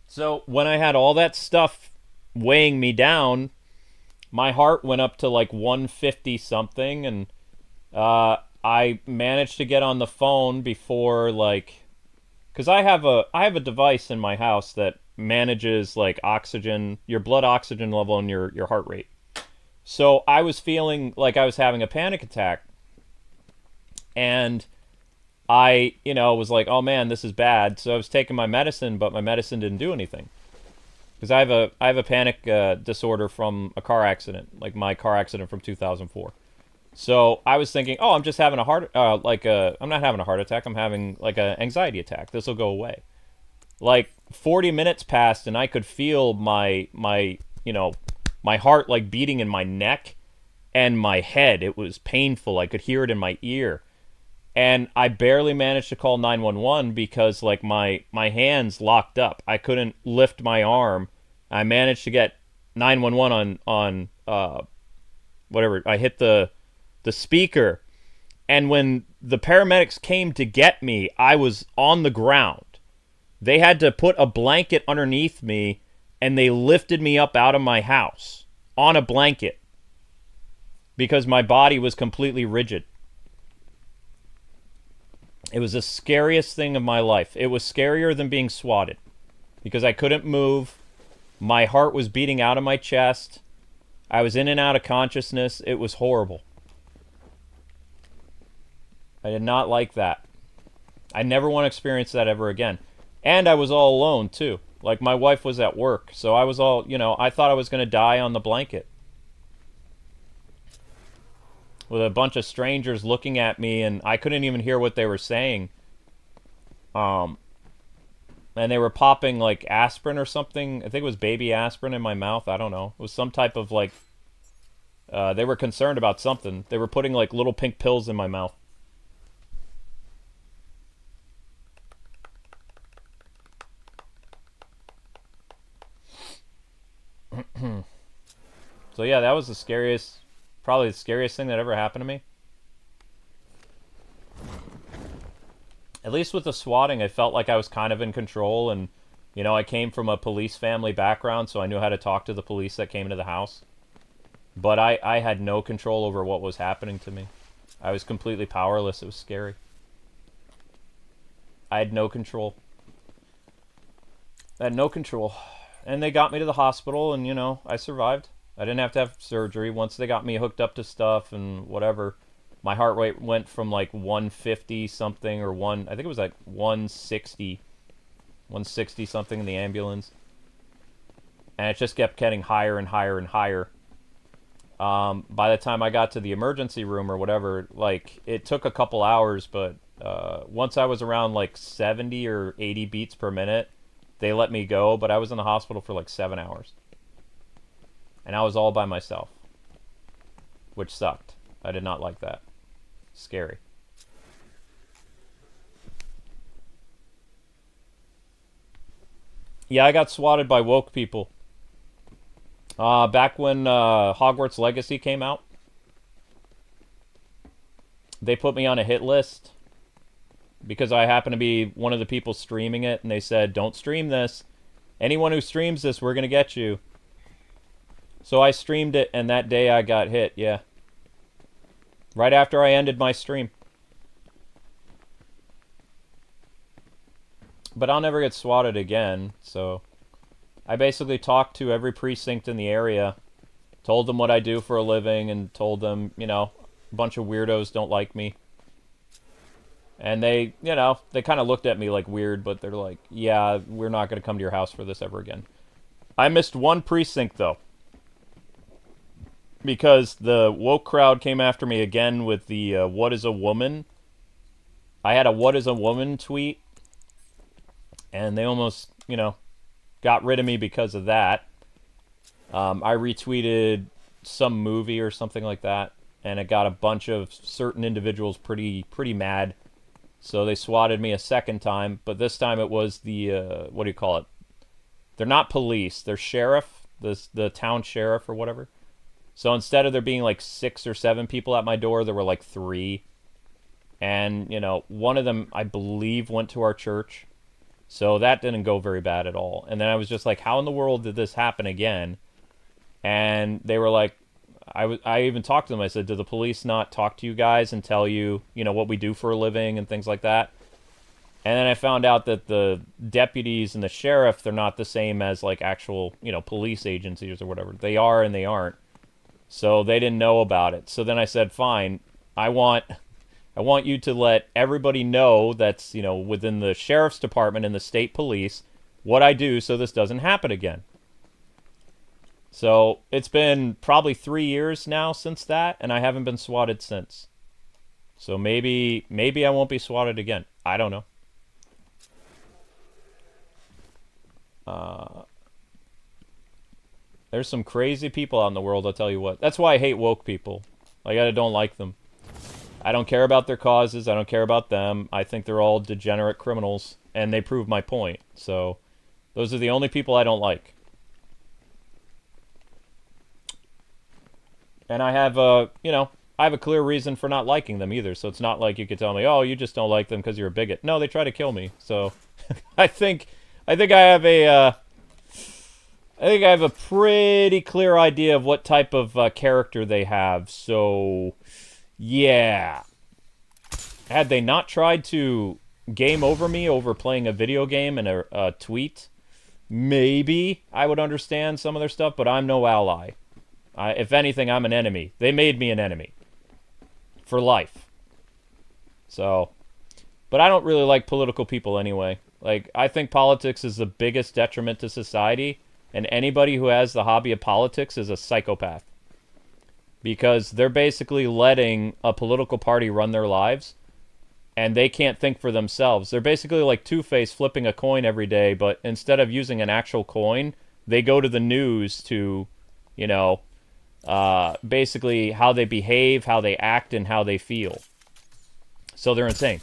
So when I had all that stuff weighing me down, my heart went up to like 150 something, and I managed to get on the phone before, like, because I have a device in my house that manages like oxygen, your blood oxygen level and your heart rate. So I was feeling like I was having a panic attack, and I, you know, was like, oh man, this is bad. So I was taking my medicine, but my medicine didn't do anything. Because I have a panic disorder from a car accident, like my car accident from 2004. So I was thinking, oh, I'm just having a I'm not having a heart attack. I'm having like an anxiety attack. This will go away. Like 40 minutes passed, and I could feel my heart like beating in my neck and my head. It was painful. I could hear it in my ear. And I barely managed to call 911 because like my hands locked up. I couldn't lift my arm. I managed to get 911 on whatever. I hit the speaker, and when the paramedics came to get me, I was on the ground. They had to put a blanket underneath me, and they lifted me up out of my house on a blanket because my body was completely rigid. It was the scariest thing of my life. It was scarier than being swatted because I couldn't move. My heart was beating out of my chest. I was in and out of consciousness. It was horrible. I did not like that. I never want to experience that ever again. And I was all alone, too. Like, my wife was at work, so I was all, you know, I thought I was going to die on the blanket. With a bunch of strangers looking at me, and I couldn't even hear what they were saying. And they were popping, like, aspirin or something. I think it was baby aspirin in my mouth. I don't know. It was some type of, like... they were concerned about something. They were putting, like, little pink pills in my mouth. So yeah, that was the scariest, probably the scariest thing that ever happened to me. At least with the swatting, I felt like I was kind of in control, and you know, I came from a police family background, so I knew how to talk to the police that came into the house. But I had no control over what was happening to me. I was completely powerless. It was scary. I had no control. I had no control. And they got me to the hospital, and, you know, I survived. I didn't have to have surgery. Once they got me hooked up to stuff and whatever, my heart rate went from like 150 something or I think it was like 160 something in the ambulance. And it just kept getting higher and higher and higher. By the time I got to the emergency room or whatever, like, it took a couple hours, but once I was around like 70 or 80 beats per minute, they let me go, but I was in the hospital for like 7 hours. And I was all by myself, which sucked. I did not like that. Scary. Yeah, I got swatted by woke people. Back when Hogwarts Legacy came out, they put me on a hit list because I happened to be one of the people streaming it, and they said, don't stream this. Anyone who streams this, we're going to get you. So I streamed it, and that day I got hit, yeah. Right after I ended my stream. But I'll never get swatted again, so I basically talked to every precinct in the area, told them what I do for a living, and told them, you know, a bunch of weirdos don't like me. And they, you know, they kind of looked at me like weird, but they're like, yeah, we're not going to come to your house for this ever again. I missed one precinct, though, because the woke crowd came after me again with the what is a woman? I had a what is a woman tweet, and they almost, you know, got rid of me because of that. I retweeted some movie or something like that, and it got a bunch of certain individuals pretty mad. So they swatted me a second time, but this time it was the, what do you call it? They're not police, they're sheriff, the town sheriff or whatever. So instead of there being like 6 or 7 people at my door, there were like 3. And, you know, one of them, I believe, went to our church. So that didn't go very bad at all. And then I was just like, how in the world did this happen again? And they were like, I even talked to them. I said, do the police not talk to you guys and tell you, you know, what we do for a living and things like that? And then I found out that the deputies and the sheriff, they're not the same as like actual, you know, police agencies or whatever. They are and they aren't. So they didn't know about it. So then I said, fine, I want you to let everybody know that's, you know, within the sheriff's department and the state police what I do so this doesn't happen again. So it's been probably 3 years now since that, and I haven't been swatted since. So maybe I won't be swatted again. I don't know. There's some crazy people out in the world, I'll tell you what. That's why I hate woke people. Like, I don't like them. I don't care about their causes. I don't care about them. I think they're all degenerate criminals, and they prove my point. So those are the only people I don't like. And I have a, you know, I have a clear reason for not liking them either. So it's not like you could tell me, oh, you just don't like them because you're a bigot. No, they try to kill me. So I think I have a pretty clear idea of what type of character they have. So yeah. Had they not tried to game over me over playing a video game and a tweet, maybe I would understand some of their stuff, but I'm no ally. If anything, I'm an enemy. They made me an enemy. For life. So, but I don't really like political people anyway. Like, I think politics is the biggest detriment to society, and anybody who has the hobby of politics is a psychopath. Because they're basically letting a political party run their lives, and they can't think for themselves. They're basically like Two-Face flipping a coin every day, but instead of using an actual coin, they go to the news to, you know, basically how they behave, how they act, and how they feel. So they're insane.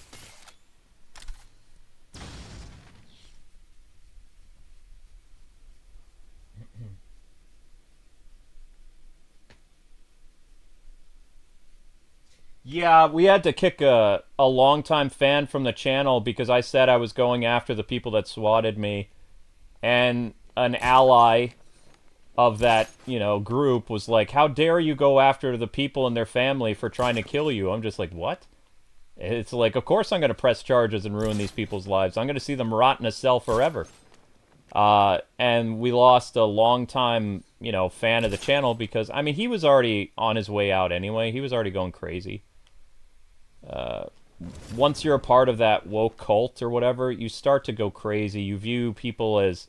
Yeah, we had to kick a longtime fan from the channel because I said I was going after the people that swatted me, and an ally of that, group was like, "How dare you go after the people and their family for trying to kill you?" I'm just like, "What?" It's like, of course I'm going to press charges and ruin these people's lives. I'm going to see them rot in a cell forever. And we lost a longtime, fan of the channel because, I mean, he was already on his way out anyway. He was already going crazy. Once you're a part of that woke cult or whatever, you start to go crazy. You view people as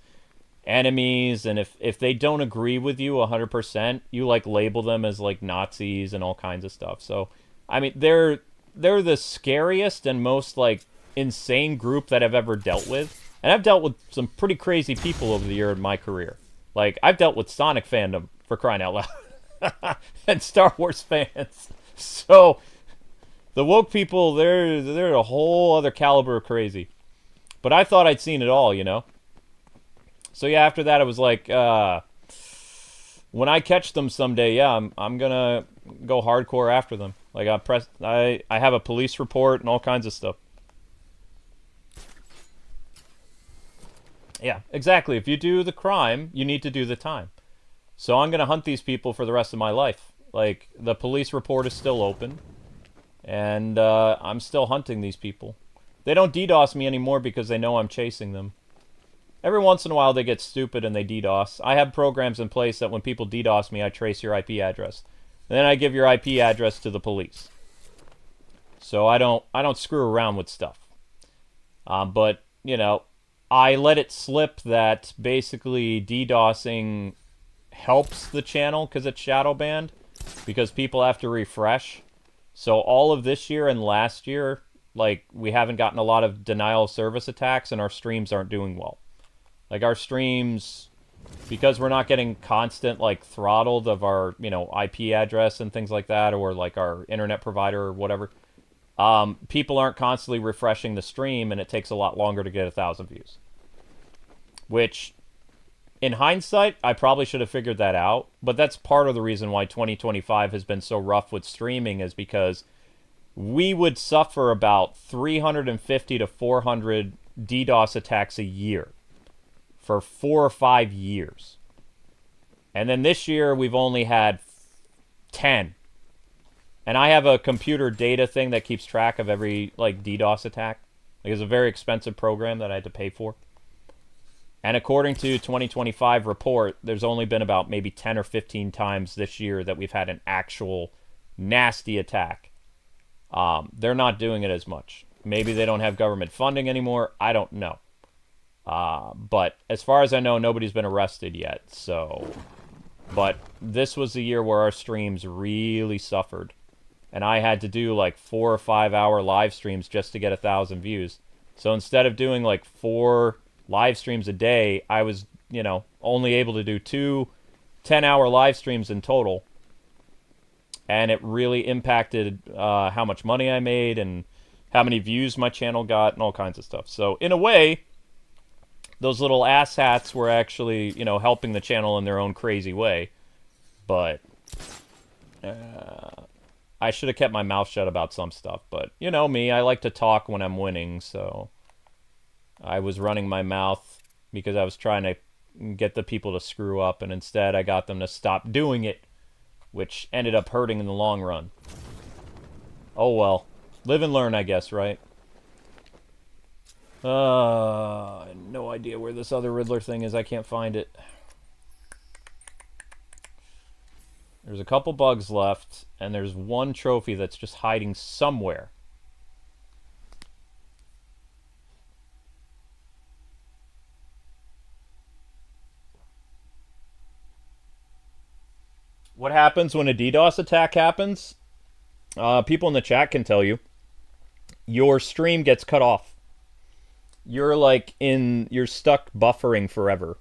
enemies, and if they don't agree with you 100%, you, like, label them as, like, Nazis and all kinds of stuff. So, I mean, they're the scariest and most, like, insane group that I've ever dealt with. And I've dealt with some pretty crazy people over the year in my career. Like, I've dealt with Sonic fandom, for crying out loud. And Star Wars fans. So, the woke people, they're a whole other caliber of crazy. But I thought I'd seen it all, So yeah, after that, I was like, when I catch them someday, yeah, I'm gonna go hardcore after them. Like, I have a police report and all kinds of stuff. Yeah, exactly. If you do the crime, you need to do the time. So I'm gonna hunt these people for the rest of my life. Like, the police report is still open, and I'm still hunting these people. They don't DDoS me anymore because they know I'm chasing them. Every once in a while they get stupid and they DDoS. I have programs in place that when people DDoS me, I trace your IP address. And then I give your IP address to the police. So I don't screw around with stuff. But, I let it slip that basically DDoSing helps the channel because it's shadow banned. Because people have to refresh. So all of this year and last year, like, we haven't gotten a lot of denial of service attacks and our streams aren't doing well. Like, our streams, because we're not getting constant, like, throttled of our, IP address and things like that, or, like, our internet provider or whatever, people aren't constantly refreshing the stream, and it takes a lot longer to get 1,000 views. Which, in hindsight, I probably should have figured that out, but that's part of the reason why 2025 has been so rough with streaming, is because we would suffer about 350 to 400 DDoS attacks a year for 4 or 5 years. And then this year, we've only had 10. And I have a computer data thing that keeps track of every, like, DDoS attack. Like, it's a very expensive program that I had to pay for. And according to 2025 report, there's only been about maybe 10 or 15 times this year that we've had an actual nasty attack. They're not doing it as much. Maybe they don't have government funding anymore. I don't know. But as far as I know, nobody's been arrested yet. So, but this was the year where our streams really suffered. And I had to do like 4 or 5 hour live streams just to get 1,000 views. So instead of doing like 4 live streams a day, I was, only able to do 2 10-hour live streams in total. And it really impacted how much money I made and how many views my channel got and all kinds of stuff. So in a way, those little asshats were actually, helping the channel in their own crazy way. But I should have kept my mouth shut about some stuff. But, me, I like to talk when I'm winning, so I was running my mouth because I was trying to get the people to screw up, and instead I got them to stop doing it, which ended up hurting in the long run. Oh well. Live and learn, I guess, right? I have no idea where this other Riddler thing is. I can't find it. There's a couple bugs left, and there's one trophy that's just hiding somewhere. What happens when a DDoS attack happens? People in the chat can tell you. Your stream gets cut off. You're stuck buffering forever.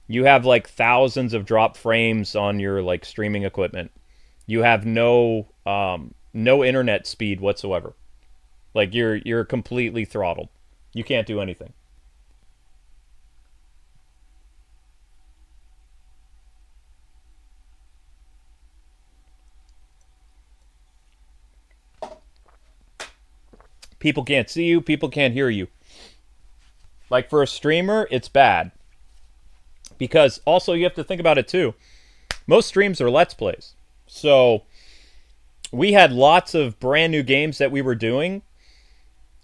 You have like thousands of drop frames on your like streaming equipment. You have no internet speed whatsoever. Like you're completely throttled. You can't do anything. People can't see you. People can't hear you. Like, for a streamer, it's bad. Because, also, you have to think about it, too. Most streams are Let's Plays. So, we had lots of brand new games that we were doing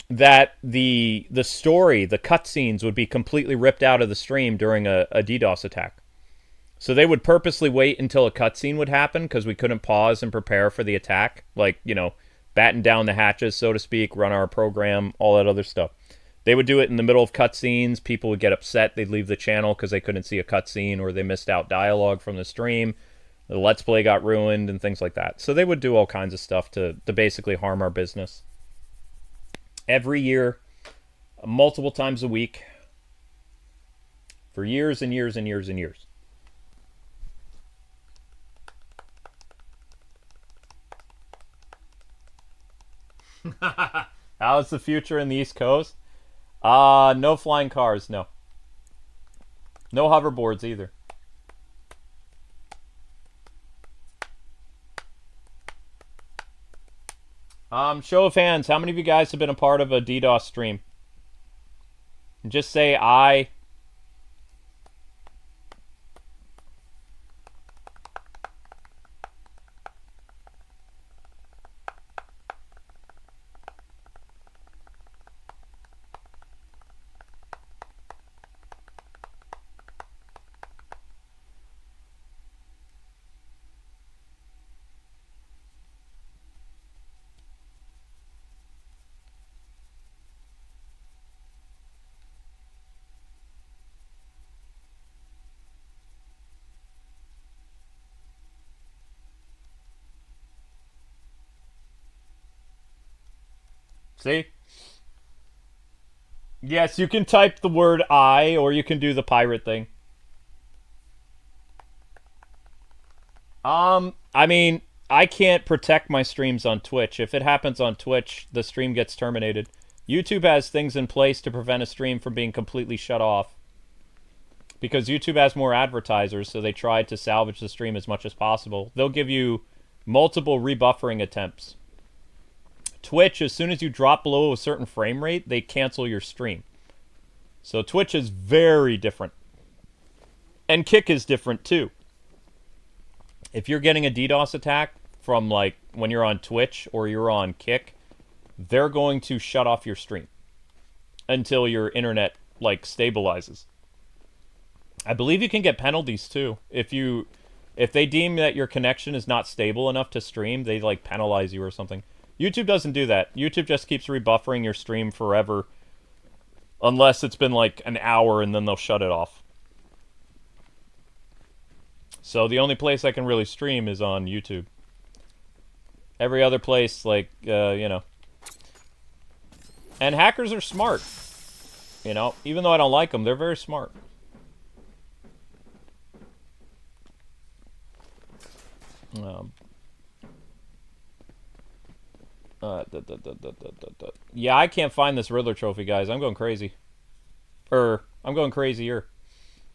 that the story, the cutscenes would be completely ripped out of the stream during a DDoS attack. So they would purposely wait until a cutscene would happen because we couldn't pause and prepare for the attack. Like, you know, batten down the hatches, so to speak, run our program, all that other stuff. They would do it in the middle of cutscenes. People would get upset. They'd leave the channel because they couldn't see a cutscene or they missed out dialogue from the stream. The Let's Play got ruined and things like that. So they would do all kinds of stuff to basically harm our business. Every year, multiple times a week, for years and years and years and years. How's the future in the East Coast? No flying cars, no. No hoverboards either. Show of hands, how many of you guys have been a part of a DDoS stream? Just say I. See? Yes, you can type the word I, or you can do the pirate thing. I mean, I can't protect my streams on Twitch. If it happens on Twitch, the stream gets terminated. YouTube has things in place to prevent a stream from being completely shut off. Because YouTube has more advertisers, so they try to salvage the stream as much as possible. They'll give you multiple rebuffering attempts. Twitch, as soon as you drop below a certain frame rate, they cancel your stream. So Twitch is very different. And Kick is different too. If you're getting a DDoS attack from like when you're on Twitch or you're on Kick, they're going to shut off your stream until your internet like stabilizes. I believe you can get penalties too. If they deem that your connection is not stable enough to stream, they like penalize you or something. YouTube doesn't do that. YouTube just keeps rebuffering your stream forever. Unless it's been like an hour and then they'll shut it off. So the only place I can really stream is on YouTube. Every other place, like, you know. And hackers are smart. You know, even though I don't like them, they're very smart. Yeah, I can't find this Riddler trophy, guys. I'm going crazy. I'm going crazier.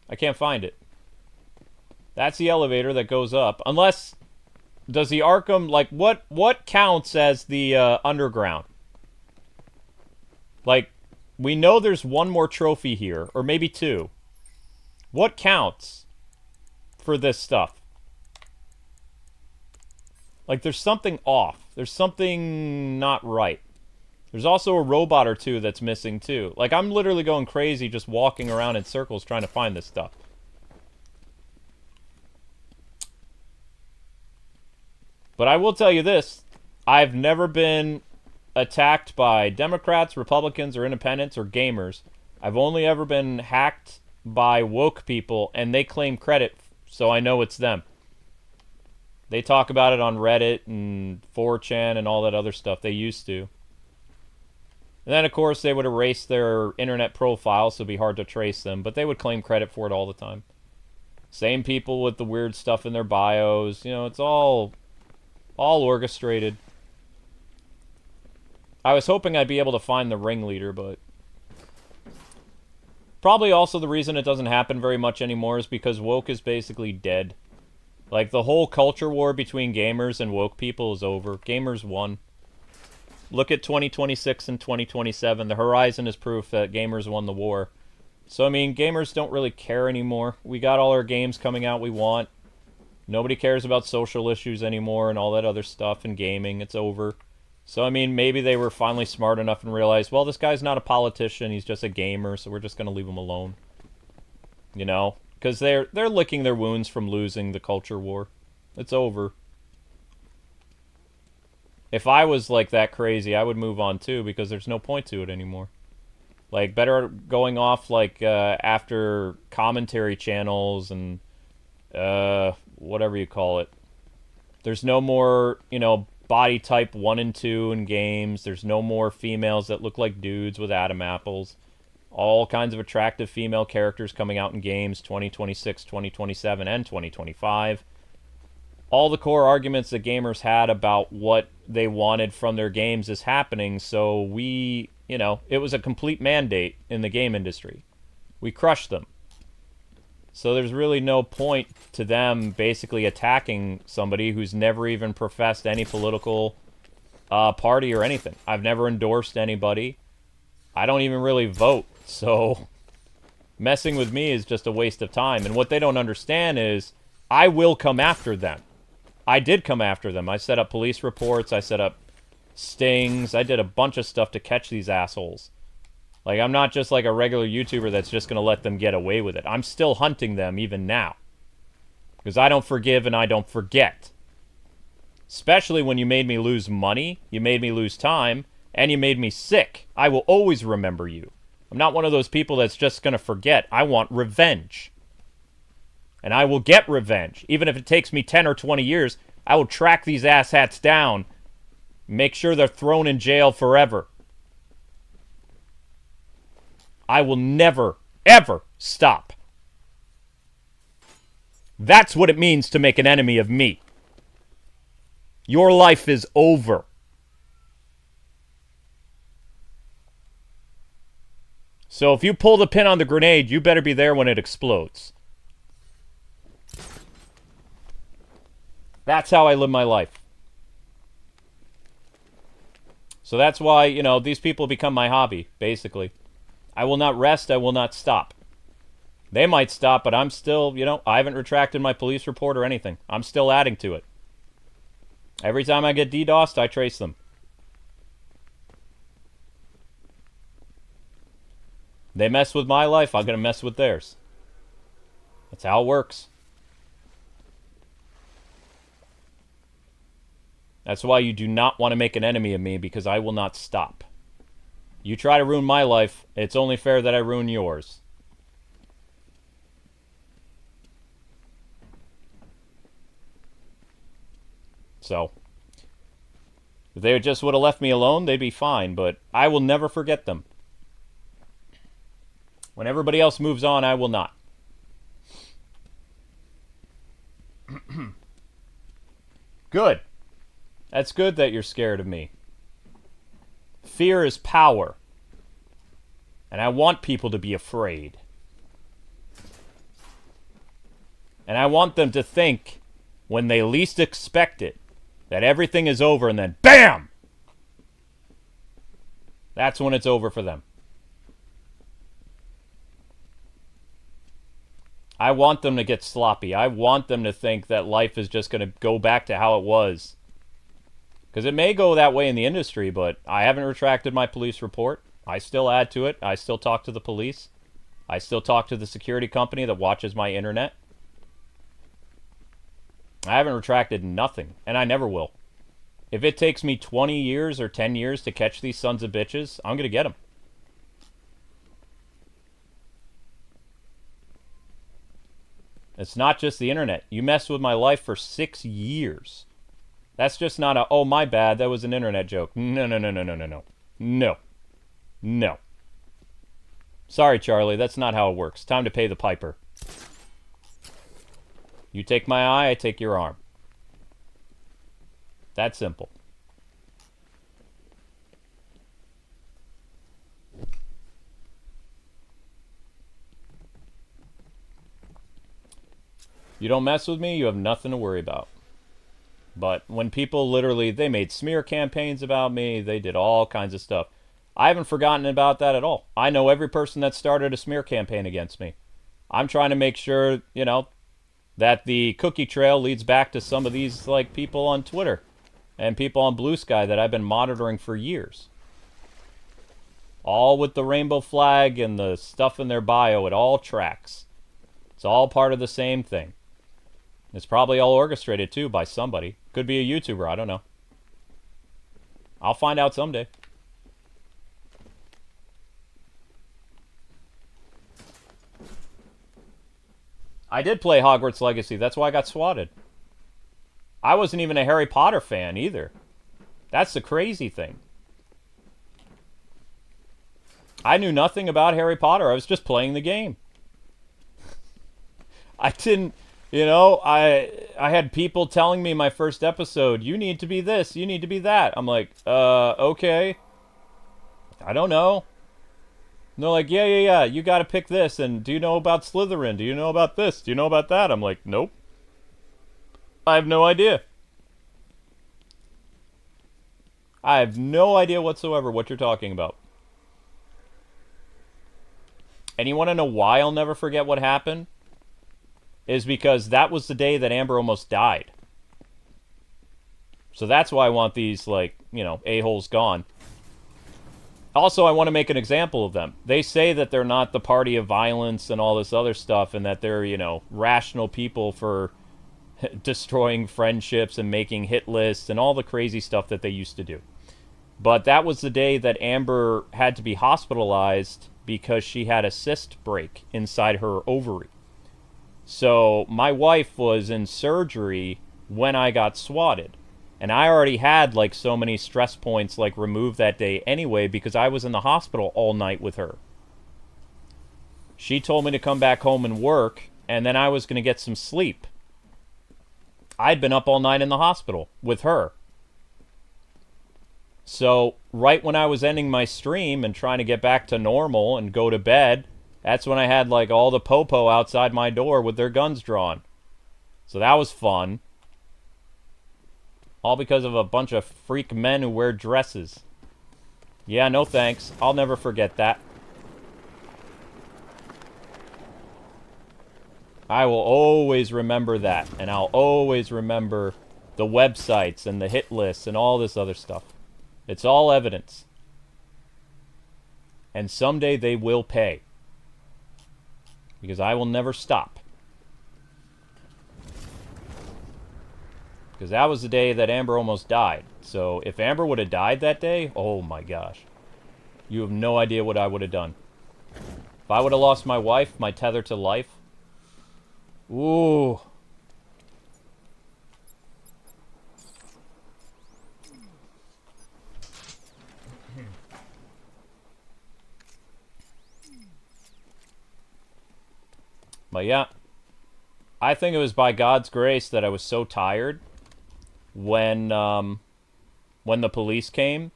I can't find it. That's the elevator that goes up. Unless, does the Arkham, like, what counts as the underground? Like, we know there's one more trophy here, or maybe two. What counts for this stuff? Like, there's something off. There's something not right. There's also a robot or two that's missing, too. Like, I'm literally going crazy just walking around in circles trying to find this stuff. But I will tell you this. I've never been attacked by Democrats, Republicans, or independents, or gamers. I've only ever been hacked by woke people, and they claim credit, so I know it's them. They talk about it on Reddit and 4chan and all that other stuff. They used to. And then, of course, they would erase their internet profile, so it'd be hard to trace them. But they would claim credit for it all the time. Same people with the weird stuff in their bios. You know, it's all orchestrated. I was hoping I'd be able to find the ringleader, but... Probably also the reason it doesn't happen very much anymore is because woke is basically dead. Like, the whole culture war between gamers and woke people is over. Gamers won. Look at 2026 and 2027. The horizon is proof that gamers won the war. So, I mean, gamers don't really care anymore. We got all our games coming out we want. Nobody cares about social issues anymore and all that other stuff in gaming. It's over. So, I mean, maybe they were finally smart enough and realized, well, this guy's not a politician. He's just a gamer, so we're just going to leave him alone. You know? Because they're licking their wounds from losing the culture war. It's over. If I was, like, that crazy, I would move on, too, because there's no point to it anymore. Like, better going off, like, after commentary channels and, whatever you call it. There's no more, you know, body type 1 and 2 in games. There's no more females that look like dudes with Adam apples. All kinds of attractive female characters coming out in games 2026, 2027, and 2025. All the core arguments that gamers had about what they wanted from their games is happening, so we, you know, it was a complete mandate in the game industry. We crushed them. So there's really no point to them basically attacking somebody who's never even professed any political party or anything. I've never endorsed anybody. I don't even really vote, so messing with me is just a waste of time. And what they don't understand is I will come after them. I did come after them. I set up police reports. I set up stings. I did a bunch of stuff to catch these assholes. Like, I'm not just like a regular YouTuber that's just going to let them get away with it. I'm still hunting them even now. Because I don't forgive and I don't forget. Especially when you made me lose money, you made me lose time, and you made me sick. I will always remember you. I'm not one of those people that's just going to forget. I want revenge. And I will get revenge. Even if it takes me 10 or 20 years, I will track these asshats down. Make sure they're thrown in jail forever. I will never, ever stop. That's what it means to make an enemy of me. Your life is over. So if you pull the pin on the grenade, you better be there when it explodes. That's how I live my life. So that's why, you know, these people become my hobby, basically. I will not rest, I will not stop. They might stop, but I'm still, you know, I haven't retracted my police report or anything. I'm still adding to it. Every time I get DDoSed, I trace them. They mess with my life, I'm going to mess with theirs. That's how it works. That's why you do not want to make an enemy of me, because I will not stop. You try to ruin my life, it's only fair that I ruin yours. So, if they just would have left me alone, they'd be fine, but I will never forget them. When everybody else moves on, I will not. Good. That's good that you're scared of me. Fear is power. And I want people to be afraid. And I want them to think, when they least expect it, that everything is over and then BAM! That's when it's over for them. I want them to get sloppy. I want them to think that life is just going to go back to how it was. Because it may go that way in the industry, but I haven't retracted my police report. I still add to it. I still talk to the police. I still talk to the security company that watches my internet. I haven't retracted nothing, and I never will. If it takes me 20 years or 10 years to catch these sons of bitches, I'm going to get them. It's not just the internet. You messed with my life for 6 years. That's just not a, oh, my bad, that was an internet joke. No, no, no, no, no, no, no. No. No. Sorry, Charlie, that's not how it works. Time to pay the piper. You take my eye, I take your arm. That simple. You don't mess with me, you have nothing to worry about. But when people literally, they made smear campaigns about me, they did all kinds of stuff. I haven't forgotten about that at all. I know every person that started a smear campaign against me. I'm trying to make sure, you know, that the cookie trail leads back to some of these, like, people on Twitter and people on Blue Sky that I've been monitoring for years. All with the rainbow flag and the stuff in their bio, it all tracks. It's all part of the same thing. It's probably all orchestrated, too, by somebody. Could be a YouTuber, I don't know. I'll find out someday. I did play Hogwarts Legacy, that's why I got swatted. I wasn't even a Harry Potter fan, either. That's the crazy thing. I knew nothing about Harry Potter, I was just playing the game. I didn't... You know, I had people telling me my first episode, you need to be this, you need to be that. I'm like, okay. I don't know. And they're like, yeah, you gotta pick this, and do you know about Slytherin? Do you know about this? Do you know about that? I'm like, nope. I have no idea. I have no idea whatsoever what you're talking about. And you want to know why I'll never forget what happened? Is because that was the day that Amber almost died. So that's why I want these, like, you know, a-holes gone. Also, I want to make an example of them. They say that they're not the party of violence and all this other stuff, and that they're, you know, rational people for destroying friendships and making hit lists and all the crazy stuff that they used to do. But that was the day that Amber had to be hospitalized because she had a cyst break inside her ovary. So my wife was in surgery when I got swatted. And I already had, like, so many stress points, like, removed that day anyway because I was in the hospital all night with her. She told me to come back home and work, and then I was going to get some sleep. I'd been up all night in the hospital with her. So right when I was ending my stream and trying to get back to normal and go to bed, that's when I had, like, all the popo outside my door with their guns drawn. So that was fun. All because of a bunch of freak men who wear dresses. Yeah, no thanks. I'll never forget that. I will always remember that. And I'll always remember the websites and the hit lists and all this other stuff. It's all evidence. And someday they will pay. Because I will never stop. Because that was the day that Amber almost died. So if Amber would have died that day, oh my gosh. You have no idea what I would have done. If I would have lost my wife, my tether to life. Ooh. But yeah, I think it was by God's grace that I was so tired when the police came.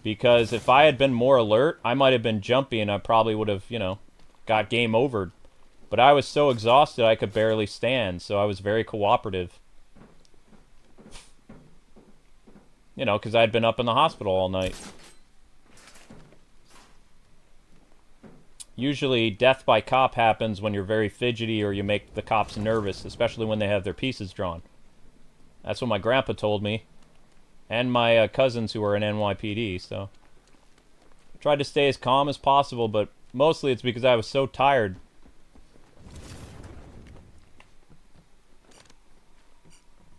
Because if I had been more alert, I might have been jumpy and I probably would have, you know, got game overed. But I was so exhausted I could barely stand, so I was very cooperative. You know, because I'd been up in the hospital all night. Usually, death by cop happens when you're very fidgety or you make the cops nervous, especially when they have their pieces drawn. That's what my grandpa told me. And my cousins who are in NYPD, so... I tried to stay as calm as possible, but mostly it's because I was so tired.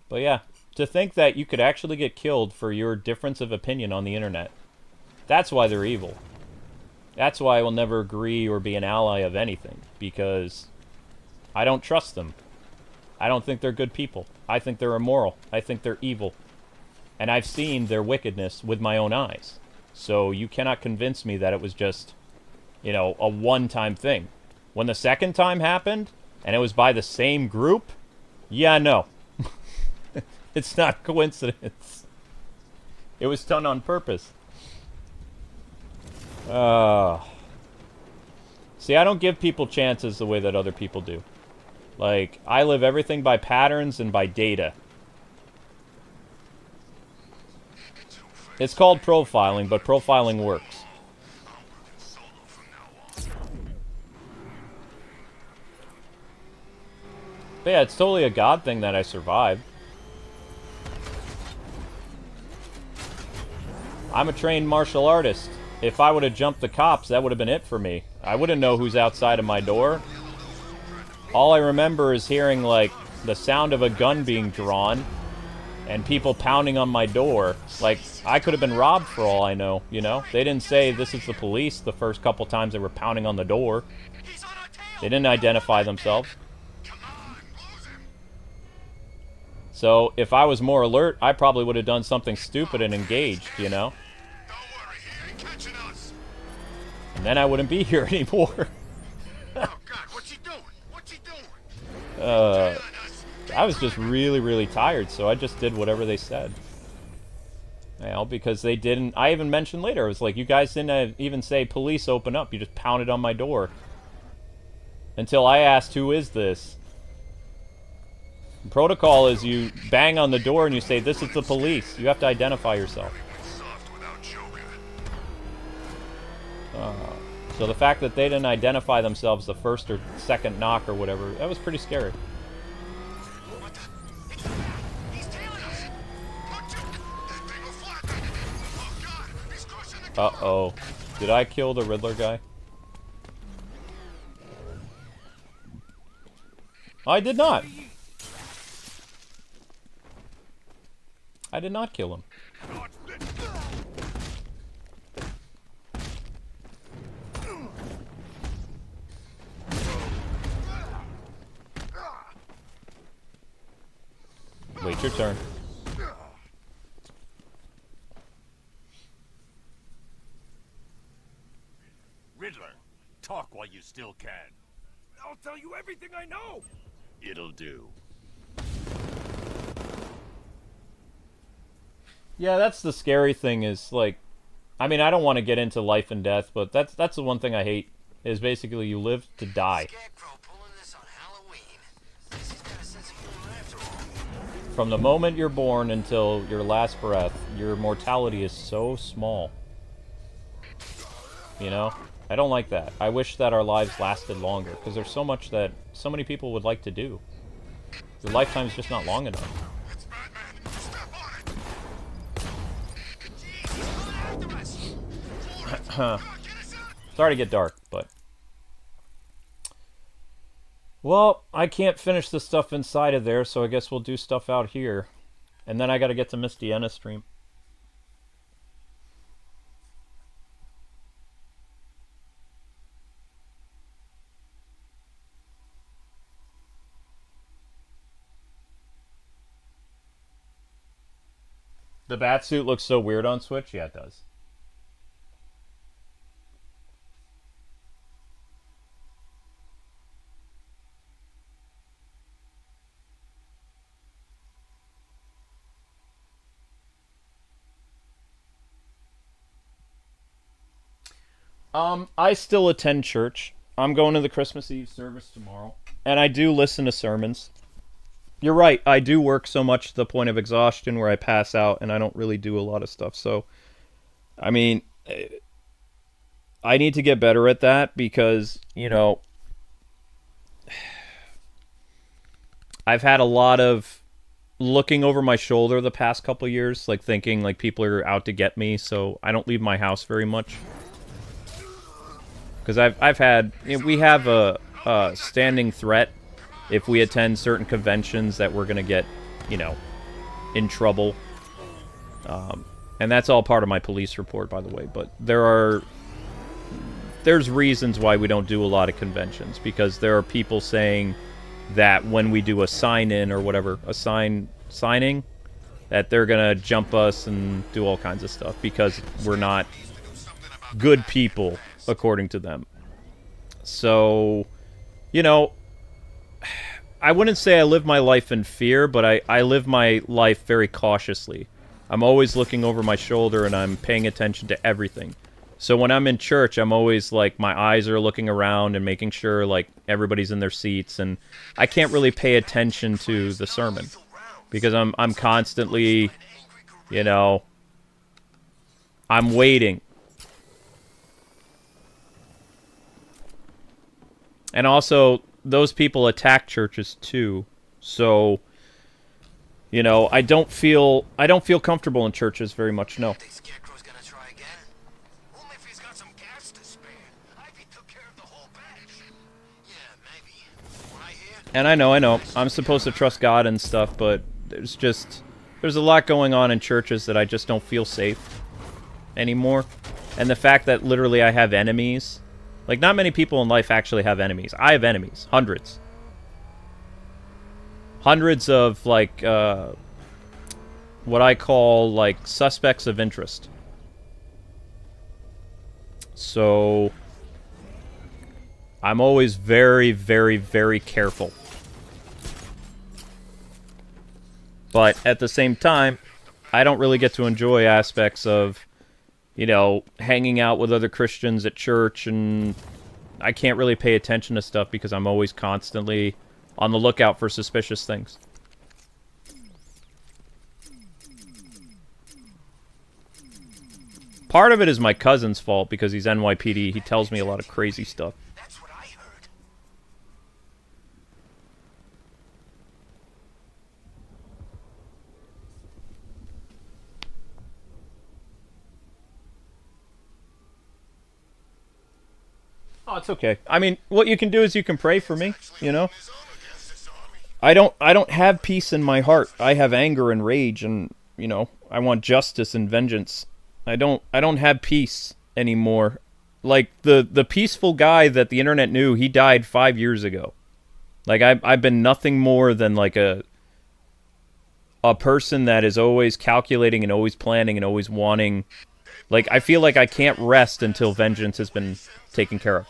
But yeah, to think that you could actually get killed for your difference of opinion on the internet. That's why they're evil. That's why I will never agree or be an ally of anything, because I don't trust them. I don't think they're good people. I think they're immoral. I think they're evil. And I've seen their wickedness with my own eyes. So you cannot convince me that it was just, you know, a one-time thing. When the second time happened, and it was by the same group, yeah, no. It's not coincidence. It was done on purpose. See, I don't give people chances the way that other people do. Like, I live everything by patterns and by data. It's called profiling, but profiling works. But yeah, it's totally a God thing that I survived. I'm a trained martial artist. If I would have jumped the cops, that would have been it for me. I wouldn't know who's outside of my door. All I remember is hearing, like, the sound of a gun being drawn and people pounding on my door. Like, I could have been robbed for all I know, you know? They didn't say this is the police the first couple times they were pounding on the door. They didn't identify themselves. So, if I was more alert, I probably would have done something stupid and engaged, you know? And then I wouldn't be here anymore. Oh God, what's he doing? What's he doing? I was just really, really tired, so I just did whatever they said. You know, because they didn't... I even mentioned later, I was like, you guys didn't even say, police, open up. You just pounded on my door. Until I asked, who is this? Protocol is you bang on the door and you say, this is the police. You have to identify yourself. So the fact that they didn't identify themselves the first or second knock or whatever, that was pretty scary. What the? He's tailing us. That thing will fly. Oh God, he's crossing the... Uh-oh. Did I kill the Riddler guy? I did not. I did not kill him. Wait your turn. Riddler, talk while you still can. I'll tell you everything I know. It'll do. Yeah, that's the scary thing is, like... I mean, I don't want to get into life and death, but that's the one thing I hate. Is basically you live to die. Scarecrow pulling this on Halloween. Guess he's got a sense of humor after all. From the moment you're born until your last breath, your mortality is so small. You know? I don't like that. I wish that our lives lasted longer, because there's so much that so many people would like to do. Your lifetime's just not long enough. It's Batman. Step on it. Jeez, he's after us. Come on, get us out. Sorry to get dark, but... Well, I can't finish the stuff inside of there, so I guess we'll do stuff out here. And then I gotta get to Miss Deanna's stream. The Batsuit looks so weird on Switch? Yeah, it does. I still attend church. I'm going to the Christmas Eve service tomorrow. And I do listen to sermons. You're right, I do work so much to the point of exhaustion where I pass out and I don't really do a lot of stuff. So, I mean, I need to get better at that because, you know, I've had a lot of looking over my shoulder the past couple years, like thinking like people are out to get me, so I don't leave my house very much. Because I've had, you know, we have a standing threat if we attend certain conventions that we're going to get, you know, in trouble. And that's all part of my police report, by the way. But there's reasons why we don't do a lot of conventions. Because there are people saying that when we do a sign-in or whatever, a signing, that they're going to jump us and do all kinds of stuff. Because we're not good people, according to them. So, you know, I wouldn't say I live my life in fear, but I live my life very cautiously. I'm always looking over my shoulder and I'm paying attention to everything. So when I'm in church, I'm always like, my eyes are looking around and making sure like everybody's in their seats, and I can't really pay attention to the sermon because I'm constantly, you know, I'm waiting. And also, those people attack churches too. So, you know, I don't feel comfortable in churches very much, no. Think Scarecrow's gonna try again? Only if he's got some gas to spare. Ivy took care of the whole batch. Yeah, maybe. What I hear? And I know. I'm supposed to trust God and stuff, but there's a lot going on in churches that I just don't feel safe anymore. And the fact that literally I have enemies. Like, not many people in life actually have enemies. I have enemies. Hundreds. Hundreds of, like, what I call, like, suspects of interest. So, I'm always very, very, very careful. But at the same time, I don't really get to enjoy aspects of, you know, hanging out with other Christians at church, and I can't really pay attention to stuff because I'm always constantly on the lookout for suspicious things. Part of it is my cousin's fault because he's NYPD. He tells me a lot of crazy stuff. That's what I heard. Oh, it's okay. I mean, what you can do is you can pray for me, you know? I don't have peace in my heart. I have anger and rage, and, you know, I want justice and vengeance. I don't have peace anymore. Like, the peaceful guy that the internet knew, he died 5 years ago. Like, I've been nothing more than, like, a person that is always calculating and always planning and always wanting. Like, I feel like I can't rest until vengeance has been taken care of.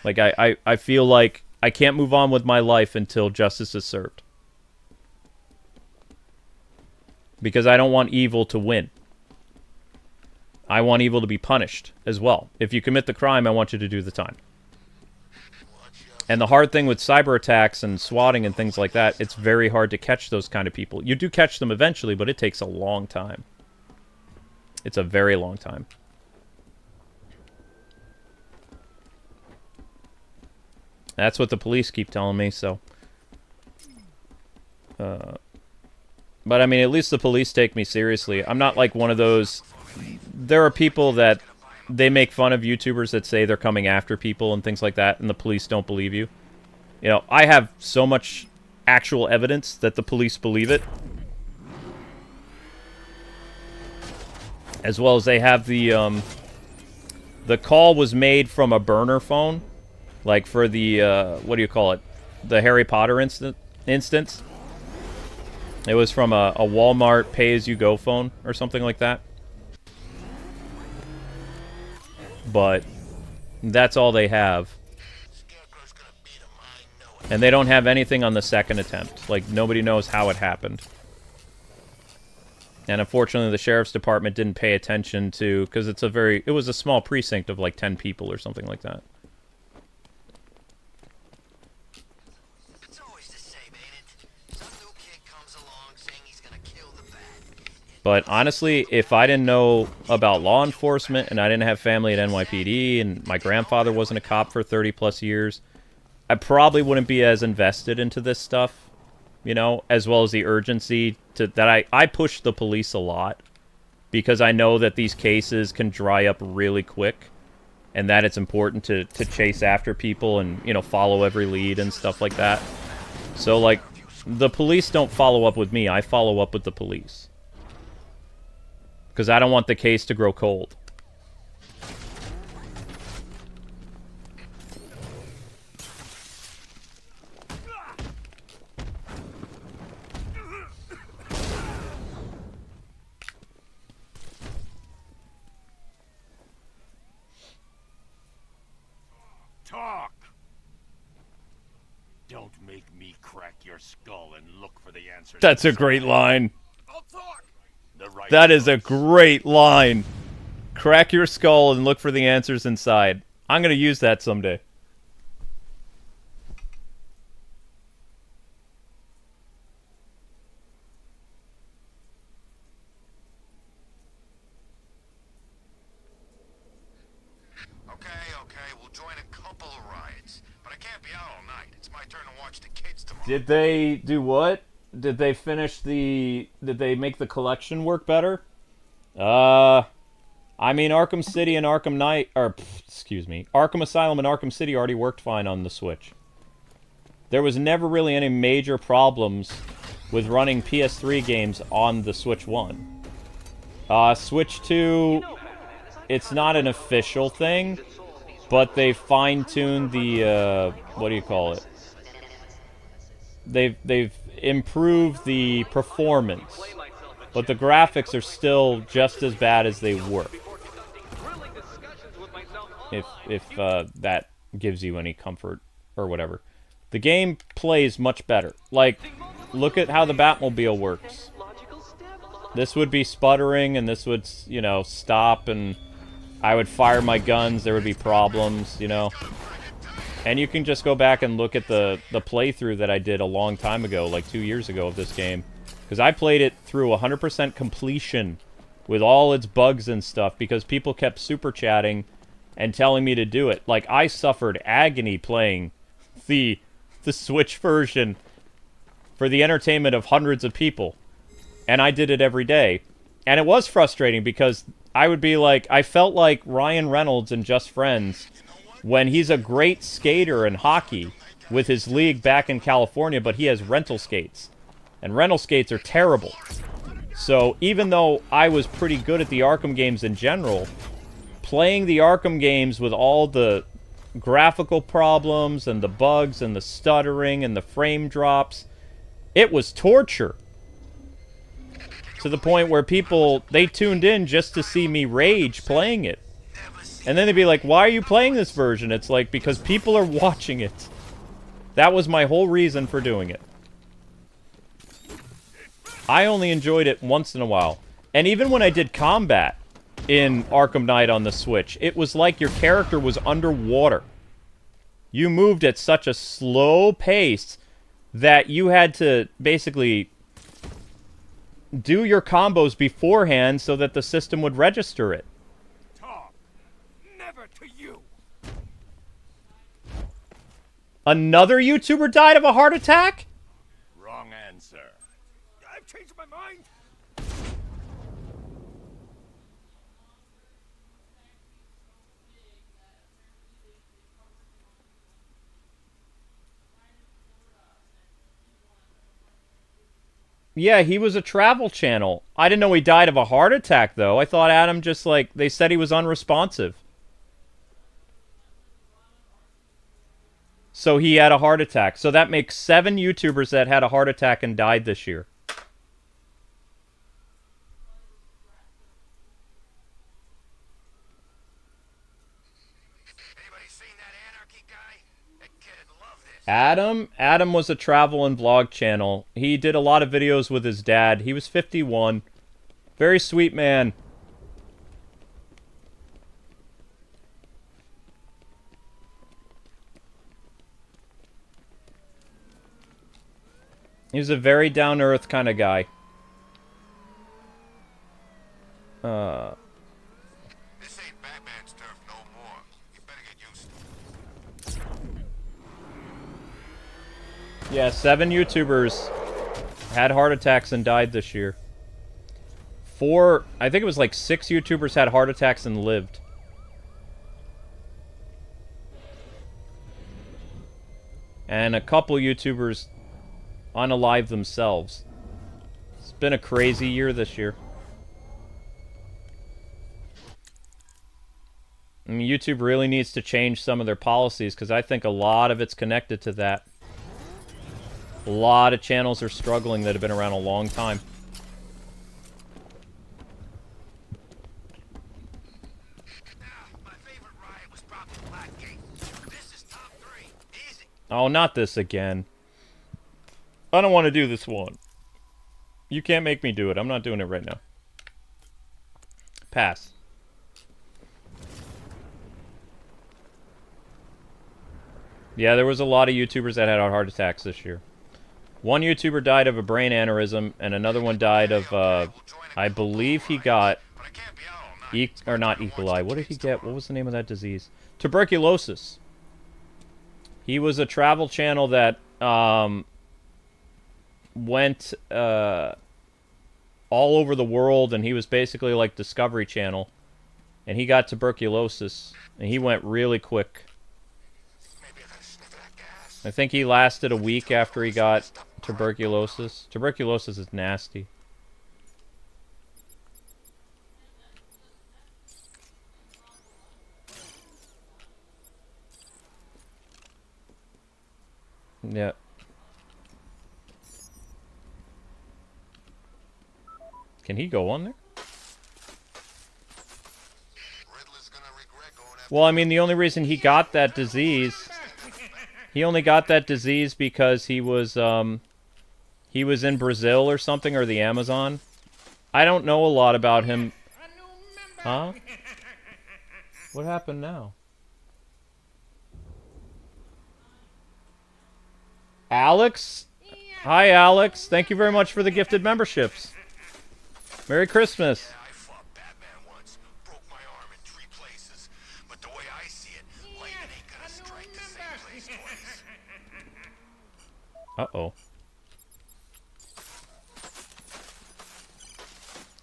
Like, I feel like I can't move on with my life until justice is served. Because I don't want evil to win. I want evil to be punished as well. If you commit the crime, I want you to do the time. And the hard thing with cyber attacks and swatting and things like that, it's very hard to catch those kind of people. You do catch them eventually, but it takes a long time. It's a very long time. That's what the police keep telling me, so. But I mean, at least the police take me seriously. I'm not like one of those. There are people that they make fun of YouTubers that say they're coming after people and things like that, and the police don't believe you. You know, I have so much actual evidence that the police believe it. As well as they have the call was made from a burner phone. Like for the, what do you call it? The Harry Potter instance. It was from a Walmart pay-as-you-go phone or something like that. But that's all they have. And they don't have anything on the second attempt. Like, nobody knows how it happened. And unfortunately, the sheriff's department didn't pay attention to, because it was a small precinct of like 10 people or something like that. It's always the same, ain't it? Some new kid comes along saying he's gonna kill the bad. But honestly, if I didn't know about law enforcement and I didn't have family at NYPD and my grandfather wasn't a cop for 30 plus years, I probably wouldn't be as invested into this stuff, you know, as well as the urgency that I push the police a lot because I know that these cases can dry up really quick and that it's important to chase after people and, you know, follow every lead and stuff like that. So, like, the police don't follow up with me. I follow up with the police. Because I don't want the case to grow cold. Talk! Don't make me crack your skull and look for the answers. That's a great line. I'll talk! The right That is a great line. Crack your skull and look for the answers inside. I'm going to use that someday. can't be out all night. It's my turn to watch the kids tomorrow. Did they do what? Did they finish the... Did they make the collection work better? I mean, Arkham City and Arkham Knight... Or, excuse me. Arkham Asylum and Arkham City already worked fine on the Switch. There was never really any major problems with running PS3 games on the Switch 1. Switch 2... It's not an official thing, but they fine-tuned the, what do you call it? They've improved the performance, but the graphics are still just as bad as they were. If that gives you any comfort or whatever. The game plays much better. Like, look at how the Batmobile works. This would be sputtering, and this would, you know, stop, and I would fire my guns, there would be problems, you know. And you can just go back and look at the playthrough that I did a long time ago, like 2 years ago of this game. Because I played it through 100% completion with all its bugs and stuff because people kept super chatting and telling me to do it. Like, I suffered agony playing the Switch version for the entertainment of hundreds of people. And I did it every day. And it was frustrating because I would be like, I felt like Ryan Reynolds in Just Friends when he's a great skater in hockey with his league back in California, but he has rental skates. And rental skates are terrible. So even though I was pretty good at the Arkham games in general, playing the Arkham games with all the graphical problems and the bugs and the stuttering and the frame drops, it was torture. To the point where people, they tuned in just to see me rage playing it. And then they'd be like, why are you playing this version? It's like, because people are watching it. That was my whole reason for doing it. I only enjoyed it once in a while. And even when I did combat in Arkham Knight on the Switch, it was like your character was underwater. You moved at such a slow pace that you had to basically do your combos beforehand so that the system would register it. Tom, never to you. Another YouTuber died of a heart attack? Wrong answer. I've changed my mind. Yeah, he was a travel channel. I didn't know he died of a heart attack, though. I thought Adam just, like, they said he was unresponsive. So he had a heart attack. So that makes 7 YouTubers that had a heart attack and died this year. Anybody seen that anarchy guy? That kid loved this. Adam was a travel and vlog channel. He did a lot of videos with his dad. He was 51. Very sweet man. He was a very down-to-earth kind of guy. This ain't Batman's turf no more. You better get used to it. Yeah, 7 YouTubers had heart attacks and died this year. 4, I think it was like 6 YouTubers had heart attacks and lived. And a couple YouTubers unalive themselves. It's been a crazy year this year. I mean, YouTube really needs to change some of their policies because I think a lot of it's connected to that. A lot of channels are struggling that have been around a long time. My favorite riot was probably Blackgate. This is top 3. Easy. Oh, not this again. I don't want to do this one. You can't make me do it. I'm not doing it right now. Pass. Yeah, there was a lot of YouTubers that had heart attacks this year. One YouTuber died of a brain aneurysm, and another one died of, I believe he got, But I can't be out all night. or not E. coli. What did he get? What was the name of that disease? Tuberculosis. He was a travel channel that went all over the world, and he was basically like Discovery Channel. And he got tuberculosis, and he went really quick. I think he lasted a week after he got tuberculosis. Tuberculosis is nasty. Yeah. Can he go on there? Well, I mean, the only reason he got that disease... He only got that disease because he was in Brazil or something, or the Amazon. I don't know a lot about him. Huh? What happened now? Alex? Hi, Alex. Thank you very much for the gifted memberships. Merry Christmas. Yeah, I fought Batman once, broke my arm in 3 places. But the way I see it, lightning ain't gonna strike the same place twice. Uh-oh.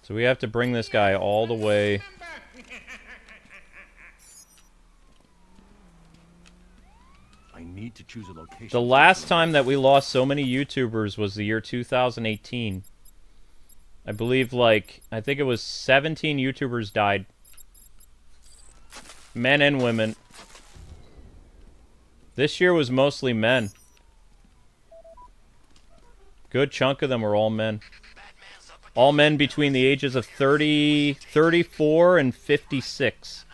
So we have to bring this guy all the way... I need to choose a location. The last time that we lost so many YouTubers was the year 2018. I believe, like, I think it was 17 YouTubers died. Men and women. This year was mostly men. Good chunk of them were all men. All men between the ages of 34 and 56.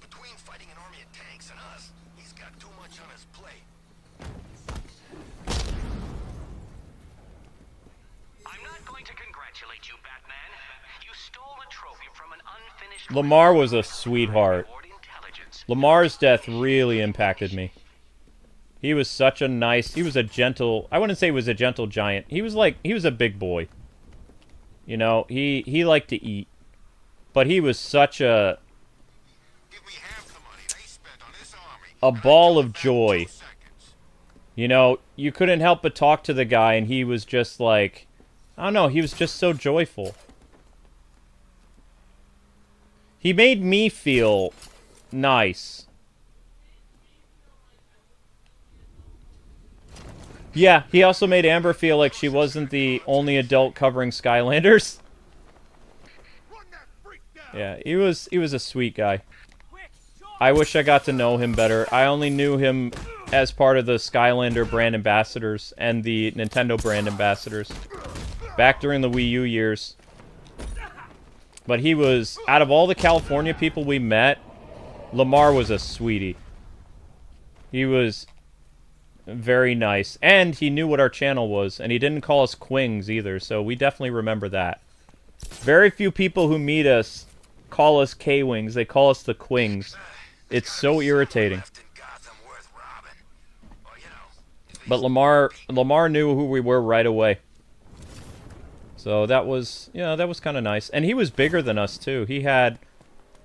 Between fighting an army of tanks and us, he's got too much on his plate. I'm not going to congratulate you, Batman. You stole a trophy from an unfinished... Lamar was a sweetheart. Lamar's death really impacted me. He was such a nice... He was a gentle... I wouldn't say he was a gentle giant. He was like... He was a big boy. You know, he liked to eat. But he was such a... Give me half the money they spent on this army. A ball of joy. You know, you couldn't help but talk to the guy, and he was just like... I don't know, he was just so joyful. He made me feel nice. Yeah, he also made Amber feel like she wasn't the only adult covering Skylanders. Yeah, he was a sweet guy. I wish I got to know him better. I only knew him as part of the Skylander brand ambassadors and the Nintendo brand ambassadors back during the Wii U years. But he was, out of all the California people we met, Lamar was a sweetie. He was very nice. And he knew what our channel was, and he didn't call us Kwings either, so we definitely remember that. Very few people who meet us call us K-Wings. They call us the Kwings. It's so irritating. But Lamar knew who we were right away. So that was, you know, that was kind of nice. And he was bigger than us, too. He had...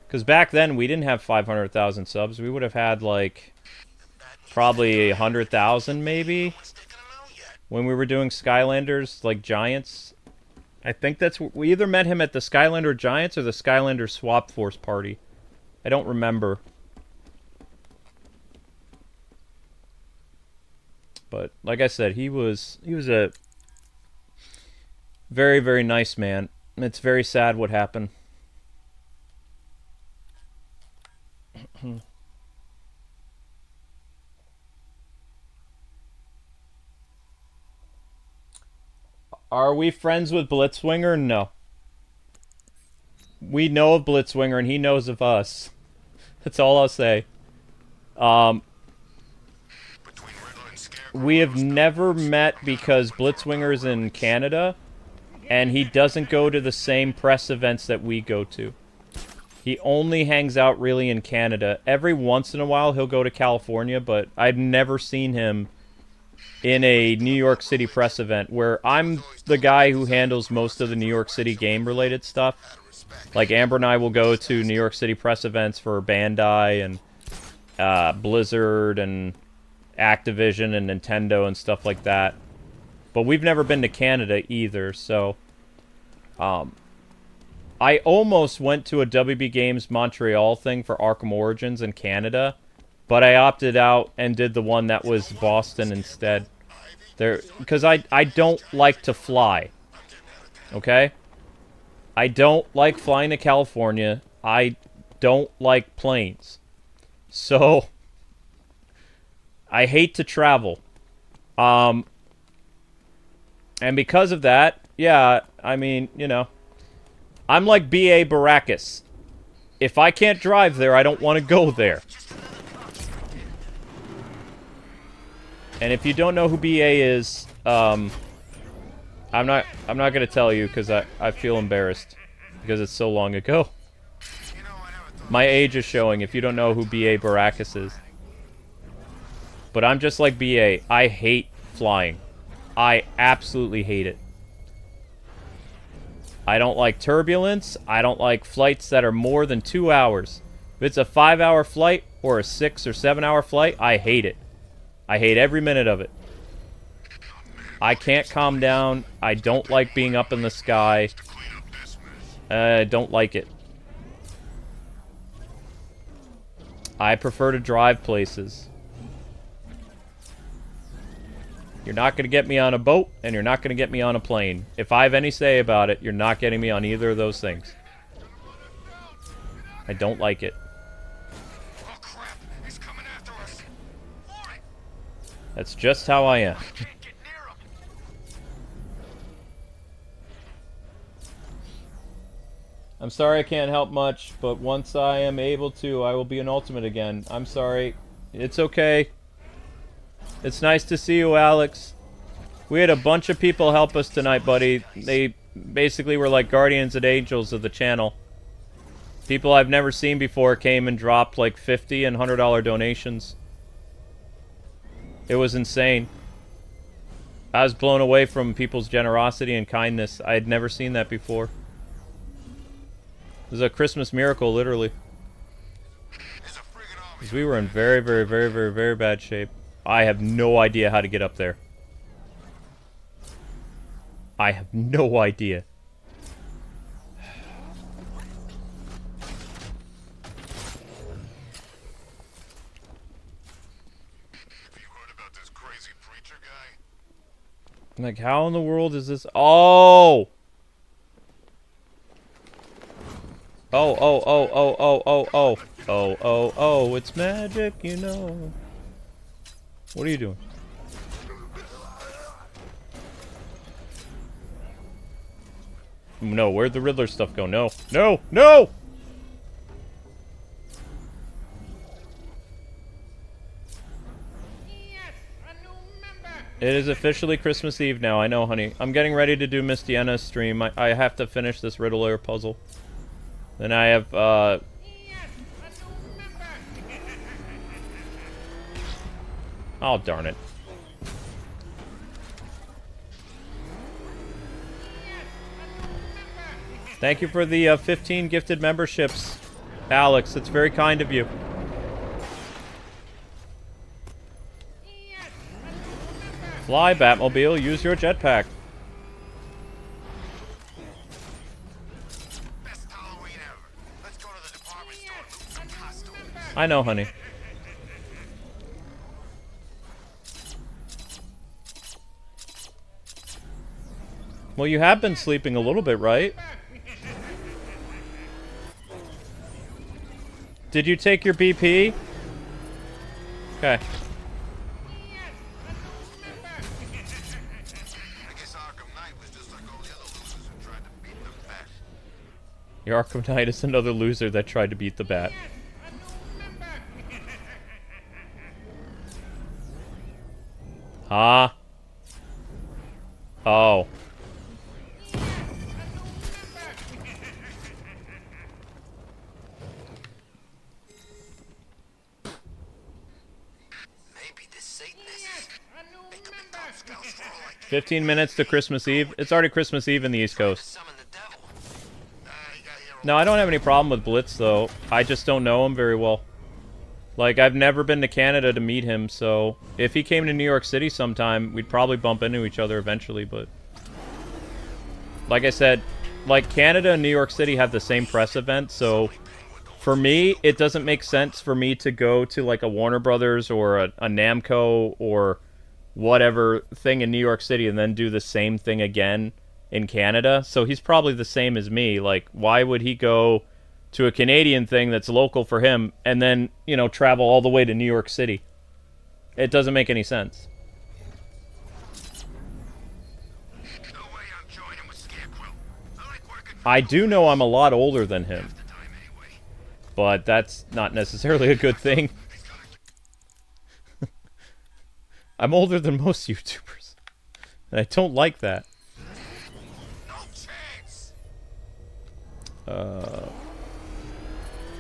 Because back then, we didn't have 500,000 subs. We would have had, like, probably 100,000, maybe, when we were doing Skylanders, like, Giants. I think that's... We either met him at the Skylander Giants or the Skylander Swap Force party. I don't remember. But, like I said, he was a very, very nice man. It's very sad what happened. Are we friends with Blitzwinger? No. We know of Blitzwinger, and he knows of us. That's all I'll say. We have never met because Blitzwinger's in Canada, and he doesn't go to the same press events that we go to. He only hangs out really in Canada. Every once in a while he'll go to California, but I've never seen him in a New York City press event, where I'm the guy who handles most of the New York City game-related stuff. Like, Amber and I will go to New York City press events for Bandai and Blizzard and Activision and Nintendo and stuff like that. But we've never been to Canada either, so... I almost went to a WB Games Montreal thing for Arkham Origins in Canada, but I opted out and did the one that was Boston instead. Because I don't like to fly. Okay? I don't like flying to California. I don't like planes. So, I hate to travel. And because of that, yeah, I mean, you know, I'm like B.A. Baracus. If I can't drive there, I don't want to go there. And if you don't know who B.A. is, I'm not gonna tell you because I feel embarrassed because it's so long ago. My age is showing if you don't know who B.A. Baracus is. But I'm just like B.A. I hate flying. I absolutely hate it. I don't like turbulence. I don't like flights that are more than 2 hours. If it's a 5-hour flight or a 6 or 7-hour flight, I hate it. I hate every minute of it. I can't calm down. I don't like being up in the sky. I don't like it. I prefer to drive places. You're not going to get me on a boat, and you're not going to get me on a plane. If I have any say about it, you're not getting me on either of those things. I don't like it. Oh crap! He's coming after us. That's just how I am. Get near him. I'm sorry I can't help much, but once I am able to, I will be an ultimate again. I'm sorry. It's okay. It's nice to see you, Alex. We had a bunch of people help us tonight, buddy. They basically were like guardians and angels of the channel. People I've never seen before came and dropped like $50 and $100 donations. It was insane. I was blown away from people's generosity and kindness. I had never seen that before. It was a Christmas miracle, literally. Because we were in very, very, very, very, very bad shape. I have no idea how to get up there. I have no idea. Like, how in the world is this? Oh! Oh, it's magic, you know. What are you doing? No, where'd the Riddler stuff go? No, no, no! It is officially Christmas Eve now, I know, honey. I'm getting ready to do Miss Deanna's stream. I have to finish this Riddler puzzle. Then I have, oh, darn it. Thank you for the 15 gifted memberships, Alex. It's very kind of you. Fly, Batmobile. Use your jetpack. Best Halloween ever. Let's go to the department store and loot some costumes. I know, honey. Well, you have been sleeping a little bit, right? Did you take your BP? Okay. I guess Arkham Knight was just like all the other losers who tried to beat the bat. Your Arkham Knight is another loser that tried to beat the bat. Huh? Oh. Maybe the Satanists. They could be Cub Scouts for all I care. 15 minutes to Christmas Eve. It's already Christmas Eve in the East Coast. Summon the devil. You got here No, I don't have any problem with Blitz, though. I just don't know him very well. Like, I've never been to Canada to meet him, so if he came to New York City sometime, we'd probably bump into each other eventually, but... Like I said, like, Canada and New York City have the same press event, so... For me, it doesn't make sense for me to go to, like, a Warner Brothers or a Namco or whatever thing in New York City and then do the same thing again in Canada. So he's probably the same as me. Like, why would he go to a Canadian thing that's local for him and then, you know, travel all the way to New York City? It doesn't make any sense. No way I'm joining with Scarecrow. I like working I do know I'm a lot older than him, the time anyway. but that's not necessarily a good thing. I'm older than most YouTubers, and I don't like that. No chance. Uh,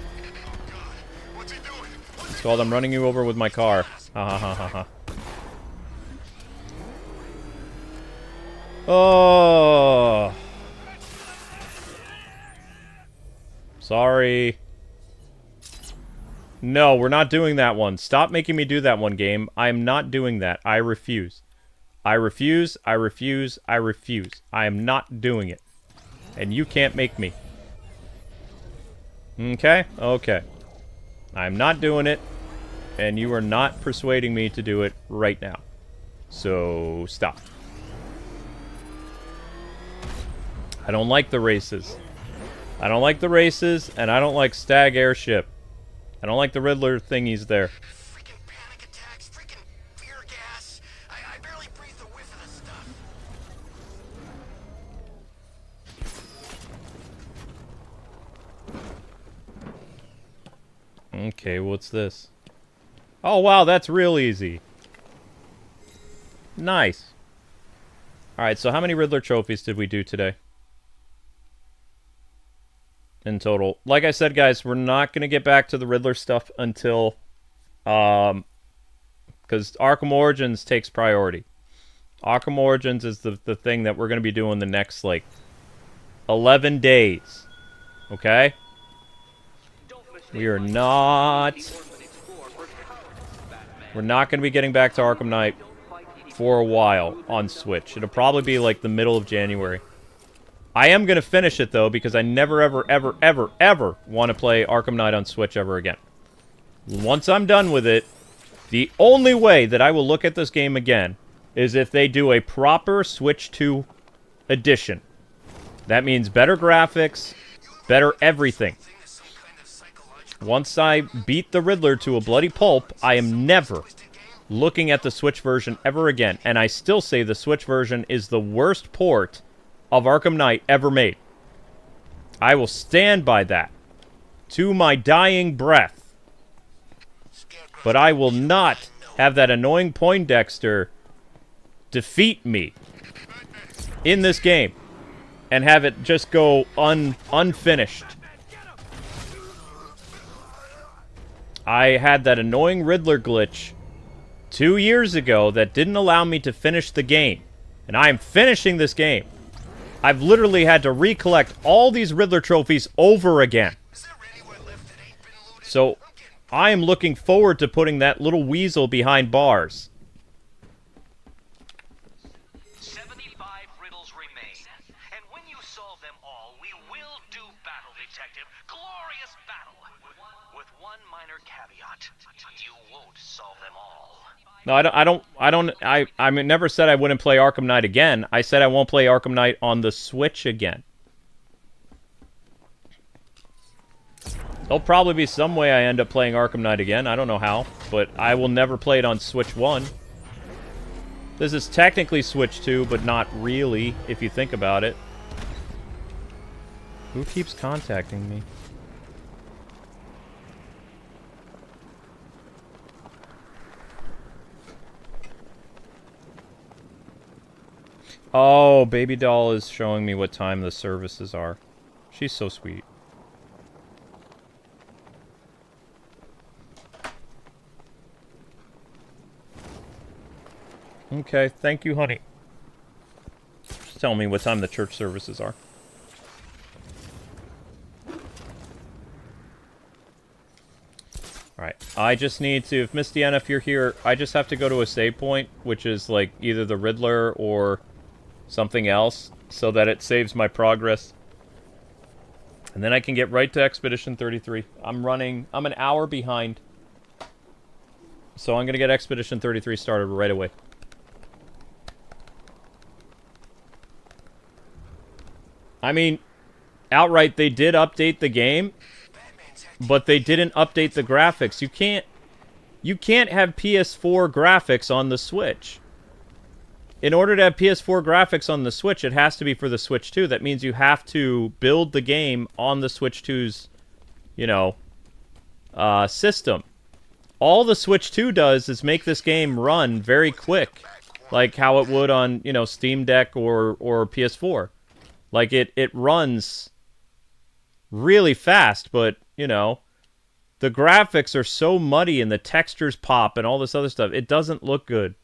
Oh God, what's he doing? it's called I'm running you over with my car. Ha ha ha ha ha. Oh. Sorry. No, we're not doing that one. Stop making me do that one, game. I am not doing that. I refuse. I refuse, I refuse, I refuse. I am not doing it. And you can't make me. Okay? Okay. I'm not doing it. And you are not persuading me to do it right now. So, stop. I don't like the races. I don't like the races, and I don't like Stag Airship. I don't like the Riddler thingies there. Freaking panic attacks, freaking fear gas. I barely breathe the whiff of this stuff. Okay, what's this? Oh, wow, that's real easy. Nice. Alright, so how many Riddler trophies did we do today? In total. Like I said, guys, we're not going to get back to the Riddler stuff until... because Arkham Origins takes priority. Arkham Origins is the thing that we're going to be doing the next, like, 11 days. Okay? We are not... We're not going to be getting back to Arkham Knight for a while on Switch. It'll probably be, like, the middle of January. I am going to finish it, though, because I never, ever, ever, ever, ever want to play Arkham Knight on Switch ever again. Once I'm done with it, the only way that I will look at this game again is if they do a proper Switch 2 edition. That means better graphics, better everything. Once I beat the Riddler to a bloody pulp, I am never looking at the Switch version ever again. And I still say the Switch version is the worst port of Arkham Knight ever made. I will stand by that to my dying breath. But I will not have that annoying Poindexter defeat me in this game and have it just go unfinished. I had that annoying Riddler glitch 2 years ago that didn't allow me to finish the game. And I am finishing this game. I've literally had to recollect all these Riddler trophies over again. So, I am looking forward to putting that little weasel behind bars. 75 riddles remain. And when you solve them all, we will do battle, Detective. Glorious battle. With one minor caveat. You won't solve them all. No, I never said I wouldn't play Arkham Knight again. I said I won't play Arkham Knight on the Switch again. There'll probably be some way I end up playing Arkham Knight again. I don't know how, but I will never play it on Switch 1. This is technically Switch 2, but not really, if you think about it. Who keeps contacting me? Oh, Baby Doll is showing me what time the services are. She's so sweet. Okay, thank you, honey. Just tell me what time the church services are. Alright, I just need to, if Miss Deanna, if you're here, I just have to go to a save point, which is like either the Riddler or something else, so that it saves my progress. And then I can get right to Expedition 33. I'm an hour behind. So I'm going to get Expedition 33 started right away. I mean, outright, they did update the game, but they didn't update the graphics. You can't have PS4 graphics on the Switch. In order to have PS4 graphics on the Switch, it has to be for the Switch 2. That means you have to build the game on the Switch 2's, you know, system. All the Switch 2 does is make this game run very quick, like how it would on, you know, Steam Deck or PS4. Like, it runs really fast, but, you know, the graphics are so muddy and the textures pop and all this other stuff. It doesn't look good.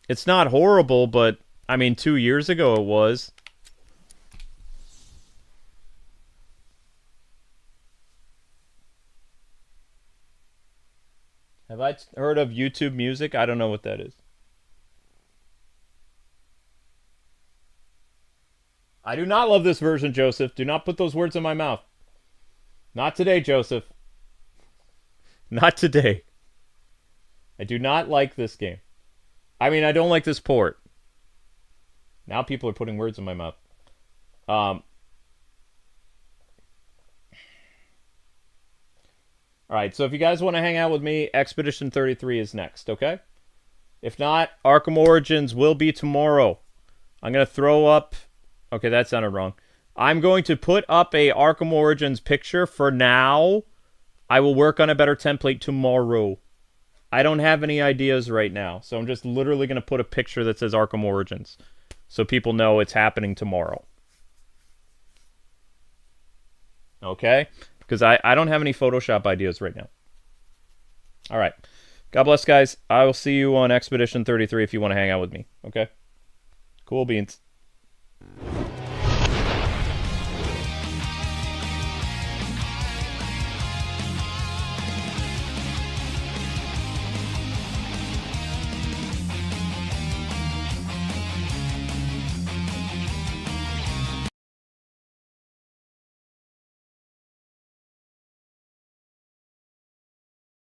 It's not horrible, but, I mean, 2 years ago it was. Have I heard of YouTube Music? I don't know what that is. I do not love this version, Joseph. Do not put those words in my mouth. Not today, Joseph. Not today. I do not like this game. I mean, I don't like this port. Now people are putting words in my mouth. Alright, so if you guys want to hang out with me, Expedition 33 is next, okay? If not, Arkham Origins will be tomorrow. I'm going to throw up... Okay, that sounded wrong. I'm going to put up a Arkham Origins picture for now. I will work on a better template tomorrow. I don't have any ideas right now, so I'm just literally going to put a picture that says Arkham Origins, so people know it's happening tomorrow. Okay? Because I don't have any Photoshop ideas right now. Alright. God bless, guys. I will see you on Expedition 33 if you want to hang out with me. Okay? Cool beans.